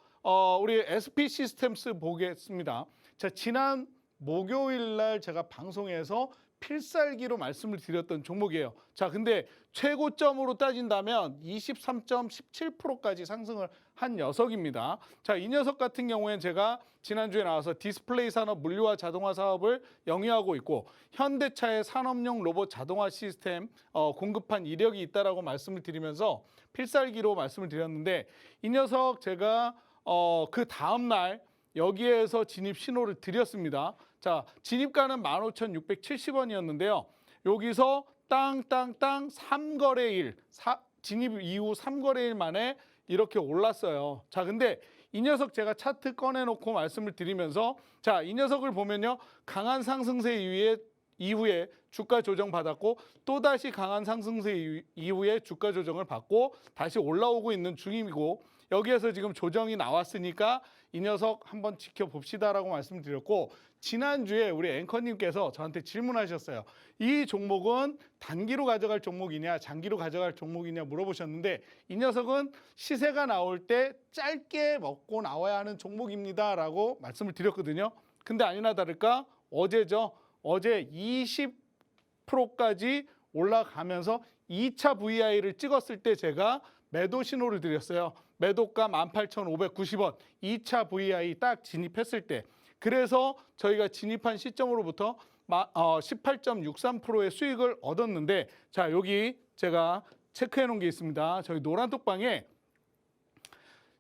우리 SP 시스템스 보겠습니다. 자, 지난 목요일 날 제가 방송에서 필살기로 말씀을 드렸던 종목이에요. 자, 근데 최고점으로 따진다면 23.17%까지 상승을 한 녀석입니다. 자, 이 녀석 같은 경우에는 제가 지난주에 나와서 디스플레이 산업 물류와 자동화 사업을 영위하고 있고 현대차의 산업용 로봇 자동화 시스템 공급한 이력이 있다라고 말씀을 드리면서 필살기로 말씀을 드렸는데 이 녀석 제가 그 다음 날 여기에서 진입 신호를 드렸습니다. 자, 진입가는 15,670원이었는데요. 여기서 땅땅땅 3거래일, 진입 이후 3거래일 만에 이렇게 올랐어요. 자, 근데 이 녀석 제가 차트 꺼내놓고 말씀을 드리면서 자, 이 녀석을 보면요. 강한 상승세 이후에 주가 조정 받았고 또다시 강한 상승세 이후에 주가 조정을 받고 다시 올라오고 있는 중이고 여기에서 지금 조정이 나왔으니까 이 녀석 한번 지켜봅시다라고 말씀드렸고 지난주에 우리 앵커님께서 저한테 질문하셨어요. 이 종목은 단기로 가져갈 종목이냐 장기로 가져갈 종목이냐 물어보셨는데 이 녀석은 시세가 나올 때 짧게 먹고 나와야 하는 종목입니다라고 말씀을 드렸거든요. 근데 아니나 다를까 어제죠. 어제 20%까지 올라가면서 2차 VI를 찍었을 때 제가 매도 신호를 드렸어요. 매도가 18,590원, 2차 VI 딱 진입했을 때. 그래서 저희가 진입한 시점으로부터 18.63%의 수익을 얻었는데, 자, 여기 제가 체크해 놓은 게 있습니다. 저희 노란톡방에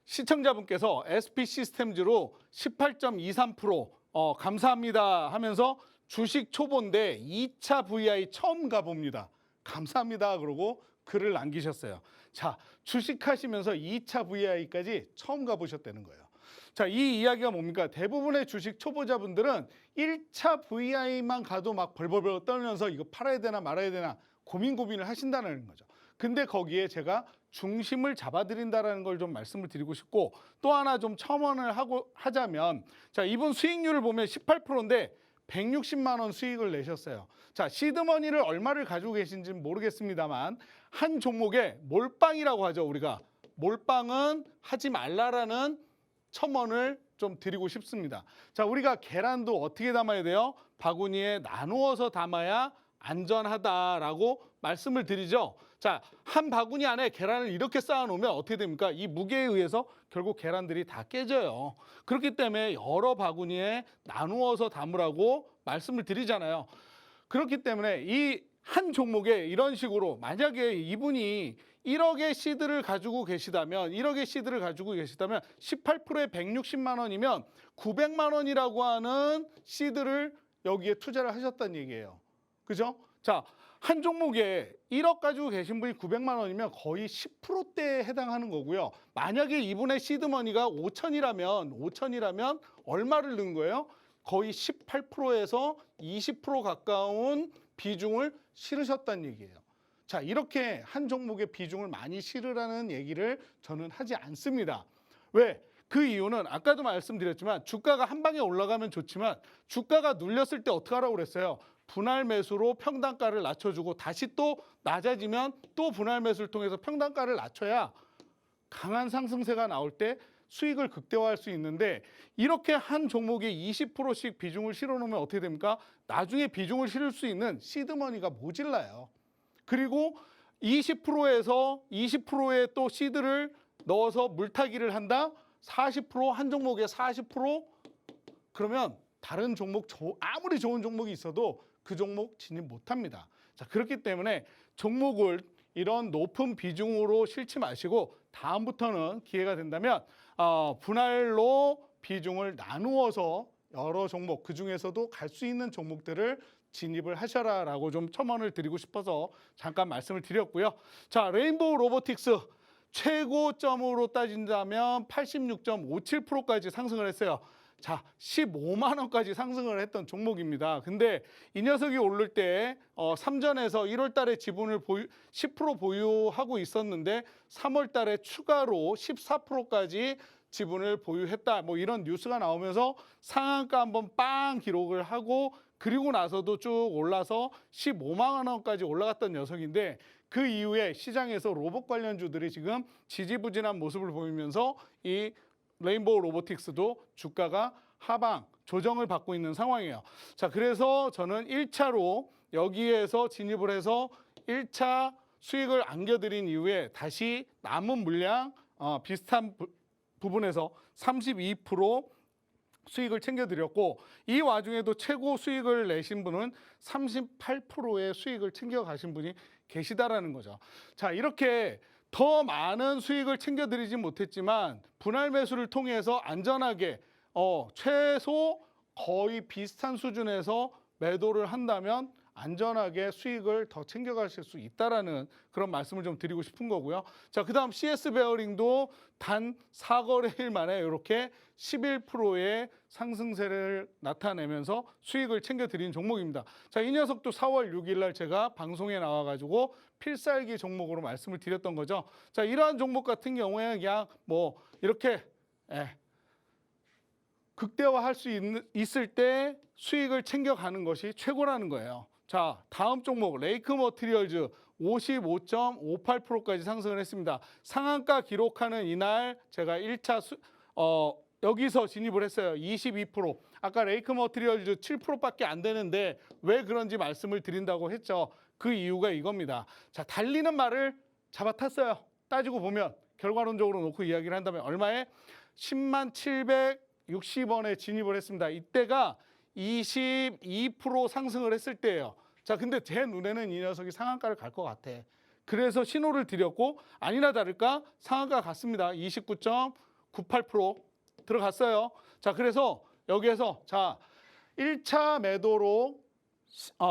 시청자분께서 SP 시스템즈로 18.23% 감사합니다 하면서 주식 초보인데 2차 VI 처음 가봅니다. 감사합니다 그러고 글을 남기셨어요. 자, 주식하시면서 2차 VI까지 처음 가보셨다는 거예요. 자, 이 이야기가 뭡니까? 대부분의 주식 초보자분들은 1차 VI만 가도 막 벌벌벌 떨면서 이거 팔아야 되나 말아야 되나 고민을 하신다는 거죠. 근데 거기에 제가 중심을 잡아드린다는 걸 좀 말씀을 드리고 싶고, 또 하나 좀 첨언을 하자면, 자, 이분 수익률을 보면 18%인데 160만 원 수익을 내셨어요. 자, 시드머니를 얼마를 가지고 계신지는 모르겠습니다만 한 종목에 몰빵이라고 하죠. 우리가 몰빵은 하지 말라라는 첨언을 좀 드리고 싶습니다. 자, 우리가 계란도 어떻게 담아야 돼요? 바구니에 나누어서 담아야 안전하다라고 말씀을 드리죠. 자, 한 바구니 안에 계란을 이렇게 쌓아놓으면 어떻게 됩니까? 이 무게에 의해서 결국 계란들이 다 깨져요. 그렇기 때문에 여러 바구니에 나누어서 담으라고 말씀을 드리잖아요. 그렇기 때문에 이 한 종목에 이런 식으로 만약에 이분이 1억의 시드를 가지고 계시다면 18%에 160만 원이면 900만 원이라고 하는 시드를 여기에 투자를 하셨다는 얘기예요. 그죠? 자, 한 종목에 1억 가지고 계신 분이 900만 원이면 거의 10%대에 해당하는 거고요. 만약에 이분의 시드머니가 5천이라면 얼마를 넣은 거예요? 거의 18%에서 20% 가까운 비중을 실으셨다는 얘기예요. 자, 이렇게 한 종목의 비중을 많이 실으라는 얘기를 저는 하지 않습니다. 왜? 그 이유는 아까도 말씀드렸지만 주가가 한 방에 올라가면 좋지만 주가가 눌렸을 때 어떻게 하라고 그랬어요? 분할 매수로 평단가를 낮춰주고 다시 또 낮아지면 또 분할 매수를 통해서 평단가를 낮춰야 강한 상승세가 나올 때 수익을 극대화할 수 있는데, 이렇게 한 종목에 20%씩 비중을 실어놓으면 어떻게 됩니까? 나중에 비중을 실을 수 있는 시드머니가 모질라요. 그리고 20%에서 20%의 또 시드를 넣어서 물타기를 한다? 40%, 한 종목에 40%? 그러면 다른 종목, 아무리 좋은 종목이 있어도 그 종목 진입 못합니다. 자, 그렇기 때문에 종목을 이런 높은 비중으로 실지 마시고 다음부터는 기회가 된다면 분할로 비중을 나누어서 여러 종목, 그중에서도 갈 수 있는 종목들을 진입을 하셔라라고 좀 첨언을 드리고 싶어서 잠깐 말씀을 드렸고요. 자, 레인보우 로보틱스 최고점으로 따진다면 86.57%까지 상승을 했어요. 자, 15만 원까지 상승을 했던 종목입니다. 근데 이 녀석이 오를 때 삼전에서 1월 달에 지분을 10% 보유하고 있었는데 3월 달에 추가로 14%까지 지분을 보유했다. 뭐 이런 뉴스가 나오면서 상한가 한번 빵 기록을 하고 그리고 나서도 쭉 올라서 15만 원까지 올라갔던 녀석인데, 그 이후에 시장에서 로봇 관련주들이 지금 지지부진한 모습을 보이면서 이 레인보우 로보틱스도 주가가 하방 조정을 받고 있는 상황이에요. 자, 그래서 저는 1차로 여기에서 진입을 해서 1차 수익을 안겨드린 이후에 다시 남은 물량 비슷한 부분에서 32% 수익을 챙겨드렸고, 이 와중에도 최고 수익을 내신 분은 38%의 수익을 챙겨가신 분이 계시다라는 거죠. 자, 이렇게 더 많은 수익을 챙겨드리지 못했지만 분할 매수를 통해서 안전하게 최소 거의 비슷한 수준에서 매도를 한다면 안전하게 수익을 더 챙겨가실 수 있다라는 그런 말씀을 좀 드리고 싶은 거고요. 자, 그다음 CS 베어링도 단 4거래일 만에 이렇게 11%의 상승세를 나타내면서 수익을 챙겨드린 종목입니다. 자, 이 녀석도 4월 6일 날 제가 방송에 나와가지고 필살기 종목으로 말씀을 드렸던 거죠. 자, 이러한 종목 같은 경우에 그냥 뭐 이렇게 극대화할 수 있을 때 수익을 챙겨가는 것이 최고라는 거예요. 자, 다음 종목 레이크 머티리얼즈 55.58%까지 상승을 했습니다. 상한가 기록하는 이날 제가 1차 여기서 진입을 했어요. 22%. 아까 레이크 머티리얼즈 7%밖에 안 되는데 왜 그런지 말씀을 드린다고 했죠. 그 이유가 이겁니다. 자, 달리는 말을 잡아탔어요. 따지고 보면 결과론적으로 놓고 이야기를 한다면 얼마에? 10만 760원에 진입을 했습니다. 이때가 22% 상승을 했을 때예요. 자, 근데 제 눈에는 이 녀석이 상한가를 갈 것 같아. 그래서 신호를 드렸고 아니나 다를까 상한가 갔습니다. 29.98% 들어갔어요. 자, 그래서 여기에서 자 1차 매도로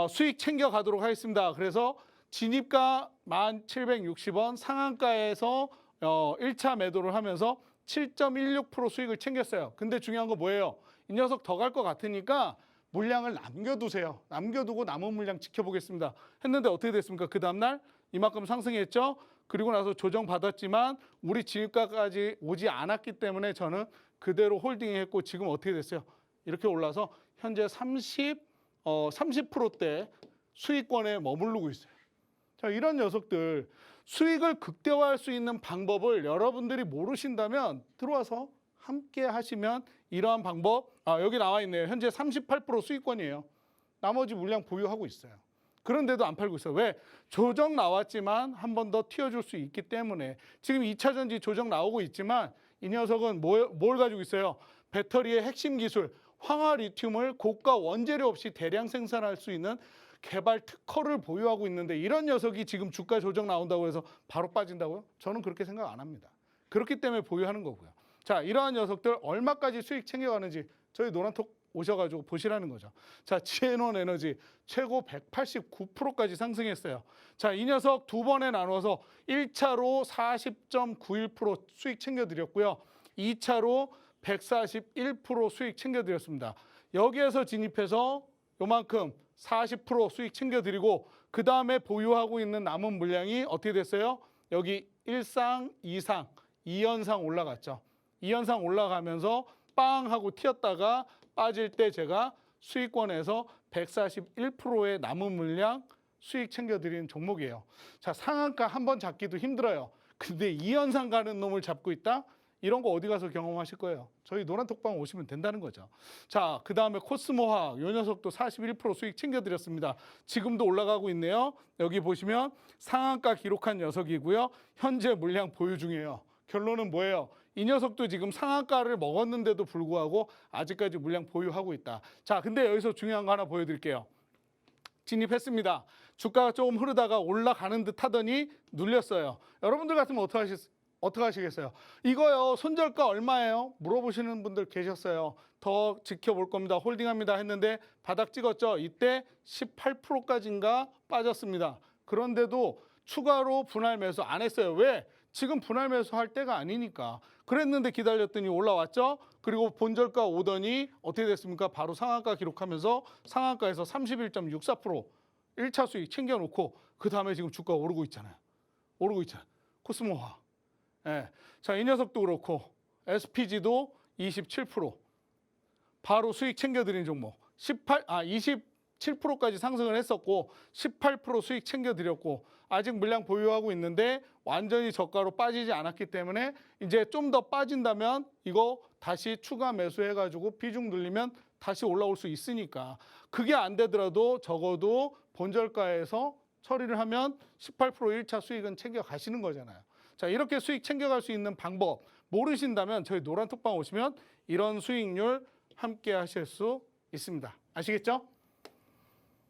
수익 챙겨가도록 하겠습니다. 그래서 진입가 1,760원 상한가에서 1차 매도를 하면서 7.16% 수익을 챙겼어요. 근데 중요한 거 뭐예요? 이 녀석 더 갈 것 같으니까 물량을 남겨두세요. 남겨두고 남은 물량 지켜보겠습니다. 했는데 어떻게 됐습니까? 그 다음날 이만큼 상승했죠. 그리고 나서 조정받았지만 우리 진입가까지 오지 않았기 때문에 저는 그대로 홀딩했고 지금 어떻게 됐어요? 이렇게 올라서 현재 30%대 수익권에 머무르고 있어요. 자, 이런 녀석들 수익을 극대화할 수 있는 방법을 여러분들이 모르신다면 들어와서 함께 하시면 이러한 방법, 여기 나와 있네요. 현재 38% 수익권이에요. 나머지 물량 보유하고 있어요. 그런데도 안 팔고 있어요. 왜? 조정 나왔지만 한 번 더 튀어줄 수 있기 때문에 지금 2차 전지 조정 나오고 있지만 이 녀석은 뭘 가지고 있어요? 배터리의 핵심 기술, 황화 리튬을 고가 원재료 없이 대량 생산할 수 있는 개발 특허를 보유하고 있는데 이런 녀석이 지금 주가 조정 나온다고 해서 바로 빠진다고요? 저는 그렇게 생각 안 합니다. 그렇기 때문에 보유하는 거고요. 자, 이러한 녀석들 얼마까지 수익 챙겨가는지 저희 노란톡 오셔가지고 보시라는 거죠. 자, 지앤원 에너지 최고 189%까지 상승했어요. 자, 이 녀석 두 번에 나눠서 1차로 40.91% 수익 챙겨드렸고요. 2차로 141% 수익 챙겨드렸습니다. 여기에서 진입해서 요만큼 40% 수익 챙겨드리고 그 다음에 보유하고 있는 남은 물량이 어떻게 됐어요? 여기 1상, 2상, 2연상 올라갔죠. 2연상 올라가면서 빵 하고 튀었다가 빠질 때 제가 수익권에서 141%의 남은 물량 수익 챙겨드리는 종목이에요. 자, 상한가 한 번 잡기도 힘들어요. 근데 2연상 가는 놈을 잡고 있다? 이런 거 어디 가서 경험하실 거예요. 저희 노란톡방 오시면 된다는 거죠. 자, 그 다음에 코스모화학, 요 녀석도 41% 수익 챙겨드렸습니다. 지금도 올라가고 있네요. 여기 보시면 상한가 기록한 녀석이고요. 현재 물량 보유 중이에요. 결론은 뭐예요? 이 녀석도 지금 상한가를 먹었는데도 불구하고 아직까지 물량 보유하고 있다. 자, 근데 여기서 중요한 거 하나 보여드릴게요. 진입했습니다. 주가가 조금 흐르다가 올라가는 듯 하더니 눌렸어요. 여러분들 같으면 어떻게 하시겠어요? 이거요, 손절가 얼마예요? 물어보시는 분들 계셨어요. 더 지켜볼 겁니다. 홀딩합니다 했는데 바닥 찍었죠. 이때 18%까지인가 빠졌습니다. 그런데도 추가로 분할 매수 안 했어요. 왜? 지금 분할 매수할 때가 아니니까. 그랬는데 기다렸더니 올라왔죠. 그리고 본절가 오더니 어떻게 됐습니까? 바로 상한가 기록하면서 상한가에서 31.64% 1차 수익 챙겨놓고 그 다음에 지금 주가 오르고 있잖아요. 오르고 있잖아요. 코스모화. 예. 자, 이 녀석도 그렇고 SPG도 27% 바로 수익 챙겨드린 종목 27%까지 상승을 했었고 18% 수익 챙겨드렸고 아직 물량 보유하고 있는데 완전히 저가로 빠지지 않았기 때문에 이제 좀 더 빠진다면 이거 다시 추가 매수해가지고 비중 늘리면 다시 올라올 수 있으니까 그게 안 되더라도 적어도 본절가에서 처리를 하면 18% 1차 수익은 챙겨가시는 거잖아요. 자, 이렇게 수익 챙겨갈 수 있는 방법 모르신다면 저희 노란톡방 오시면 이런 수익률 함께 하실 수 있습니다. 아시겠죠?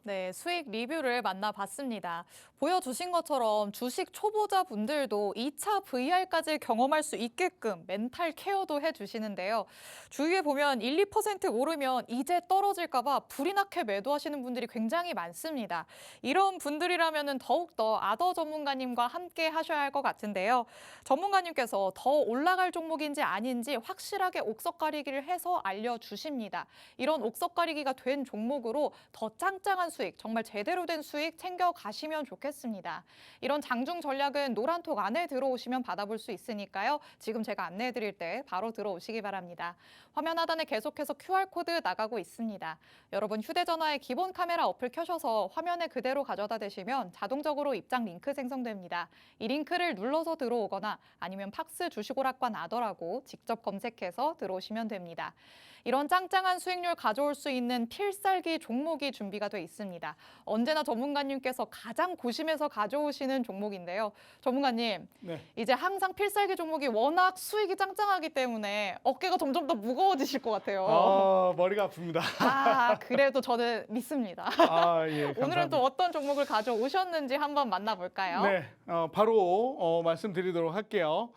네, 수익 리뷰를 만나봤습니다. 보여주신 것처럼 주식 초보자분들도 2차 VR까지 경험할 수 있게끔 멘탈 케어도 해주시는데요. 주위에 보면 1, 2% 오르면 이제 떨어질까 봐 불이 나게 매도하시는 분들이 굉장히 많습니다. 이런 분들이라면 더욱더 아더 전문가님과 함께 하셔야 할 것 같은데요. 전문가님께서 더 올라갈 종목인지 아닌지 확실하게 옥석 가리기를 해서 알려주십니다. 이런 옥석 가리기가 된 종목으로 더 짱짱한 수익, 정말 제대로 된 수익 챙겨가시면 좋겠습니다. 이런 장중 전략은 노란톡 안에 들어오시면 받아볼 수 있으니까요. 지금 제가 안내해드릴 때 바로 들어오시기 바랍니다. 화면 하단에 계속해서 QR코드 나가고 있습니다. 여러분 휴대전화에 기본 카메라 어플 켜셔서 화면에 그대로 가져다 대시면 자동적으로 입장 링크 생성됩니다. 이 링크를 눌러서 들어오거나 아니면 팍스 주식오락관 아더라고 직접 검색해서 들어오시면 됩니다. 이런 짱짱한 수익률 가져올 수 있는 필살기 종목이 준비가 돼 있습니다. 언제나 전문가님께서 가장 고심해서 가져오시는 종목인데요. 전문가님, 네. 이제 항상 필살기 종목이 워낙 수익이 짱짱하기 때문에 어깨가 점점 더 무거워지실 것 같아요. 머리가 아픕니다. 그래도 저는 믿습니다. 예, 오늘은 감사합니다. 또 어떤 종목을 가져오셨는지 한번 만나볼까요? 네, 바로 말씀드리도록 할게요.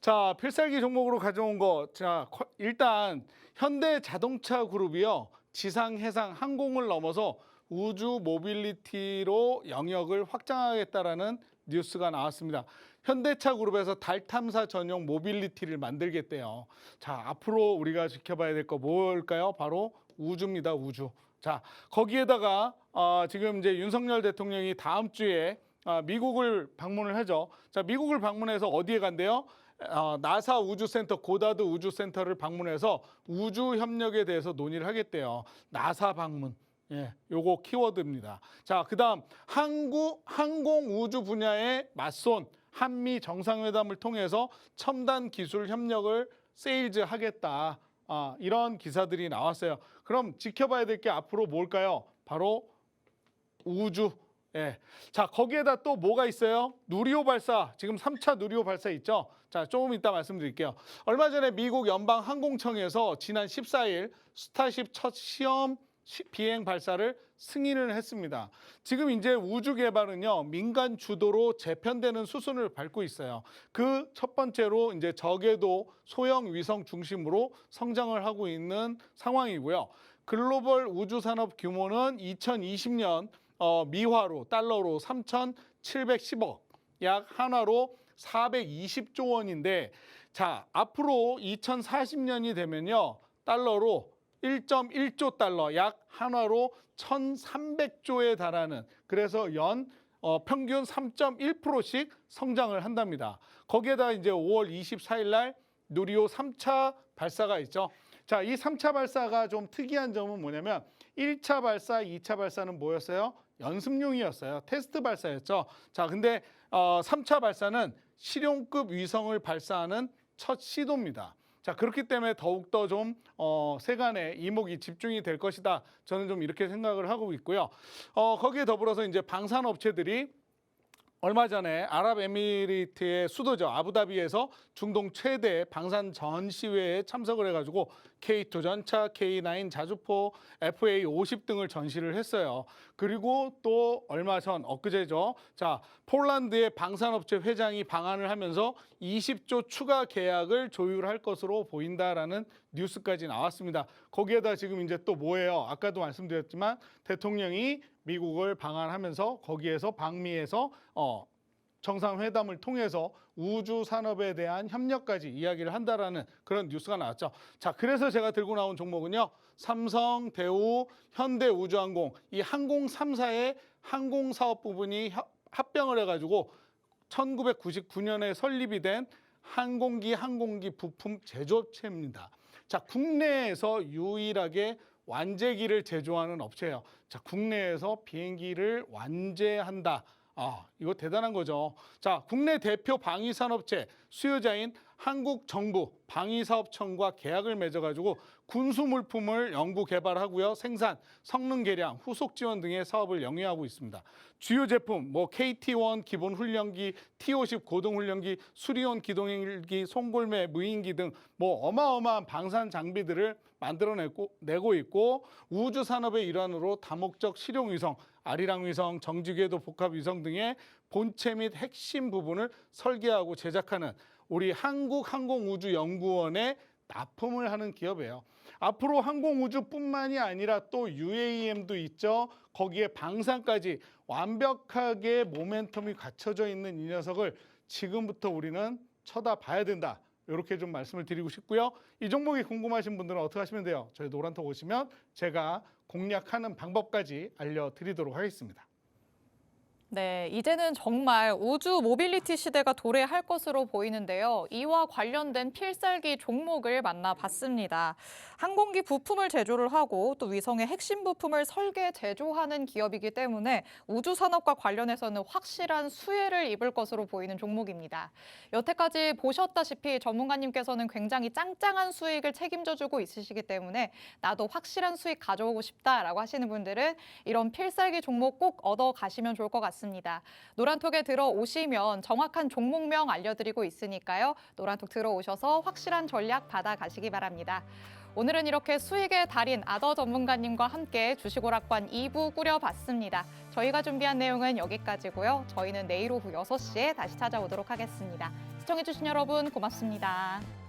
자, 필살기 종목으로 가져온 거, 자, 일단 현대자동차 그룹이요, 지상, 해상, 항공을 넘어서 우주 모빌리티로 영역을 확장하겠다라는 뉴스가 나왔습니다. 현대차 그룹에서 달 탐사 전용 모빌리티를 만들겠대요. 자, 앞으로 우리가 지켜봐야 될 거 뭘까요? 바로 우주입니다, 우주. 자, 거기에다가 지금 이제 윤석열 대통령이 다음 주에 미국을 방문을 하죠. 자, 미국을 방문해서 어디에 간대요? 나사 우주센터, 고다드 우주센터를 방문해서 우주 협력에 대해서 논의를 하겠대요. 나사 방문. 예, 요거 키워드입니다. 자, 그다음 항공 우주 분야에 맞선 한미 정상회담을 통해서 첨단 기술 협력을 세일즈 하겠다. 이런 기사들이 나왔어요. 그럼 지켜봐야 될 게 앞으로 뭘까요? 바로 우주. 예. 자, 거기에다 또 뭐가 있어요? 누리호 발사. 지금 3차 누리호 발사 있죠? 자, 조금 이따 말씀드릴게요. 얼마 전에 미국 연방 항공청에서 지난 14일 스타쉽 첫 시험 비행 발사를 승인을 했습니다. 지금 이제 우주 개발은요, 민간 주도로 재편되는 수순을 밟고 있어요. 그 첫 번째로 이제 저궤도 소형 위성 중심으로 성장을 하고 있는 상황이고요. 글로벌 우주 산업 규모는 2020년 미화로 달러로 3,710억, 약 한화로 420조 원인데, 자, 앞으로 2040년이 되면요, 달러로 1.1조 달러, 약 한화로 1,300조에 달하는, 그래서 연 평균 3.1%씩 성장을 한답니다. 거기에다 이제 5월 24일 날 누리호 3차 발사가 있죠. 자, 이 3차 발사가 좀 특이한 점은 뭐냐면 1차 발사, 2차 발사는 뭐였어요? 연습용이었어요. 테스트 발사였죠. 자, 근데 3차 발사는 실용급 위성을 발사하는 첫 시도입니다. 자, 그렇기 때문에 더욱더 좀 세간의 이목이 집중이 될 것이다. 저는 좀 이렇게 생각을 하고 있고요. 거기에 더불어서 이제 방산업체들이 얼마 전에 아랍에미리트의 수도죠, 아부다비에서 중동 최대 방산 전시회에 참석을 해가지고 K2 전차, K9 자주포, FA50 등을 전시를 했어요. 그리고 또 얼마 전 엊그제죠. 자, 폴란드의 방산업체 회장이 방한을 하면서 20조 추가 계약을 조율할 것으로 보인다라는 뉴스까지 나왔습니다. 거기에다 지금 이제 또 뭐예요? 아까도 말씀드렸지만 대통령이 미국을 방한하면서 거기에서 방미에서 정상회담을 통해서 우주 산업에 대한 협력까지 이야기를 한다라는 그런 뉴스가 나왔죠. 자, 그래서 제가 들고 나온 종목은요, 삼성, 대우, 현대우주항공, 이 항공 3사의 항공 사업 부분이 합병을 해가지고 1999년에 설립이 된 항공기 부품 제조업체입니다. 자, 국내에서 유일하게 완제기를 제조하는 업체예요. 자, 국내에서 비행기를 완제한다. 이거 대단한 거죠. 자, 국내 대표 방위산업체 수요자인 한국정부 방위사업청과 계약을 맺어가지고 군수물품을 연구 개발하고요, 생산, 성능 개량, 후속 지원 등의 사업을 영위하고 있습니다. 주요 제품 뭐 KT-1 기본 훈련기, T-50 고등 훈련기, 수리온 기동헬기, 송골매 무인기 등 뭐 어마어마한 방산 장비들을 만들어내고 있고, 우주 산업의 일환으로 다목적 실용 위성, 아리랑 위성, 정지궤도 복합 위성 등의 본체 및 핵심 부분을 설계하고 제작하는 우리 한국항공우주연구원에 납품을 하는 기업이에요. 앞으로 항공우주뿐만이 아니라 또 UAM도 있죠. 거기에 방산까지 완벽하게 모멘텀이 갖춰져 있는 이 녀석을 지금부터 우리는 쳐다봐야 된다. 이렇게 좀 말씀을 드리고 싶고요. 이 종목이 궁금하신 분들은 어떻게 하시면 돼요? 저희 노란톡 오시면 제가 공략하는 방법까지 알려드리도록 하겠습니다. 네, 이제는 정말 우주 모빌리티 시대가 도래할 것으로 보이는데요. 이와 관련된 필살기 종목을 만나봤습니다. 항공기 부품을 제조를 하고 또 위성의 핵심 부품을 설계, 제조하는 기업이기 때문에 우주 산업과 관련해서는 확실한 수혜를 입을 것으로 보이는 종목입니다. 여태까지 보셨다시피 전문가님께서는 굉장히 짱짱한 수익을 책임져주고 있으시기 때문에 나도 확실한 수익 가져오고 싶다라고 하시는 분들은 이런 필살기 종목 꼭 얻어 가시면 좋을 것 같습니다. 노란톡에 들어오시면 정확한 종목명 알려드리고 있으니까요. 노란톡 들어오셔서 확실한 전략 받아가시기 바랍니다. 오늘은 이렇게 수익의 달인 아더 전문가님과 함께 주식오락관 2부 꾸려봤습니다. 저희가 준비한 내용은 여기까지고요. 저희는 내일 오후 6시에 다시 찾아오도록 하겠습니다. 시청해주신 여러분 고맙습니다.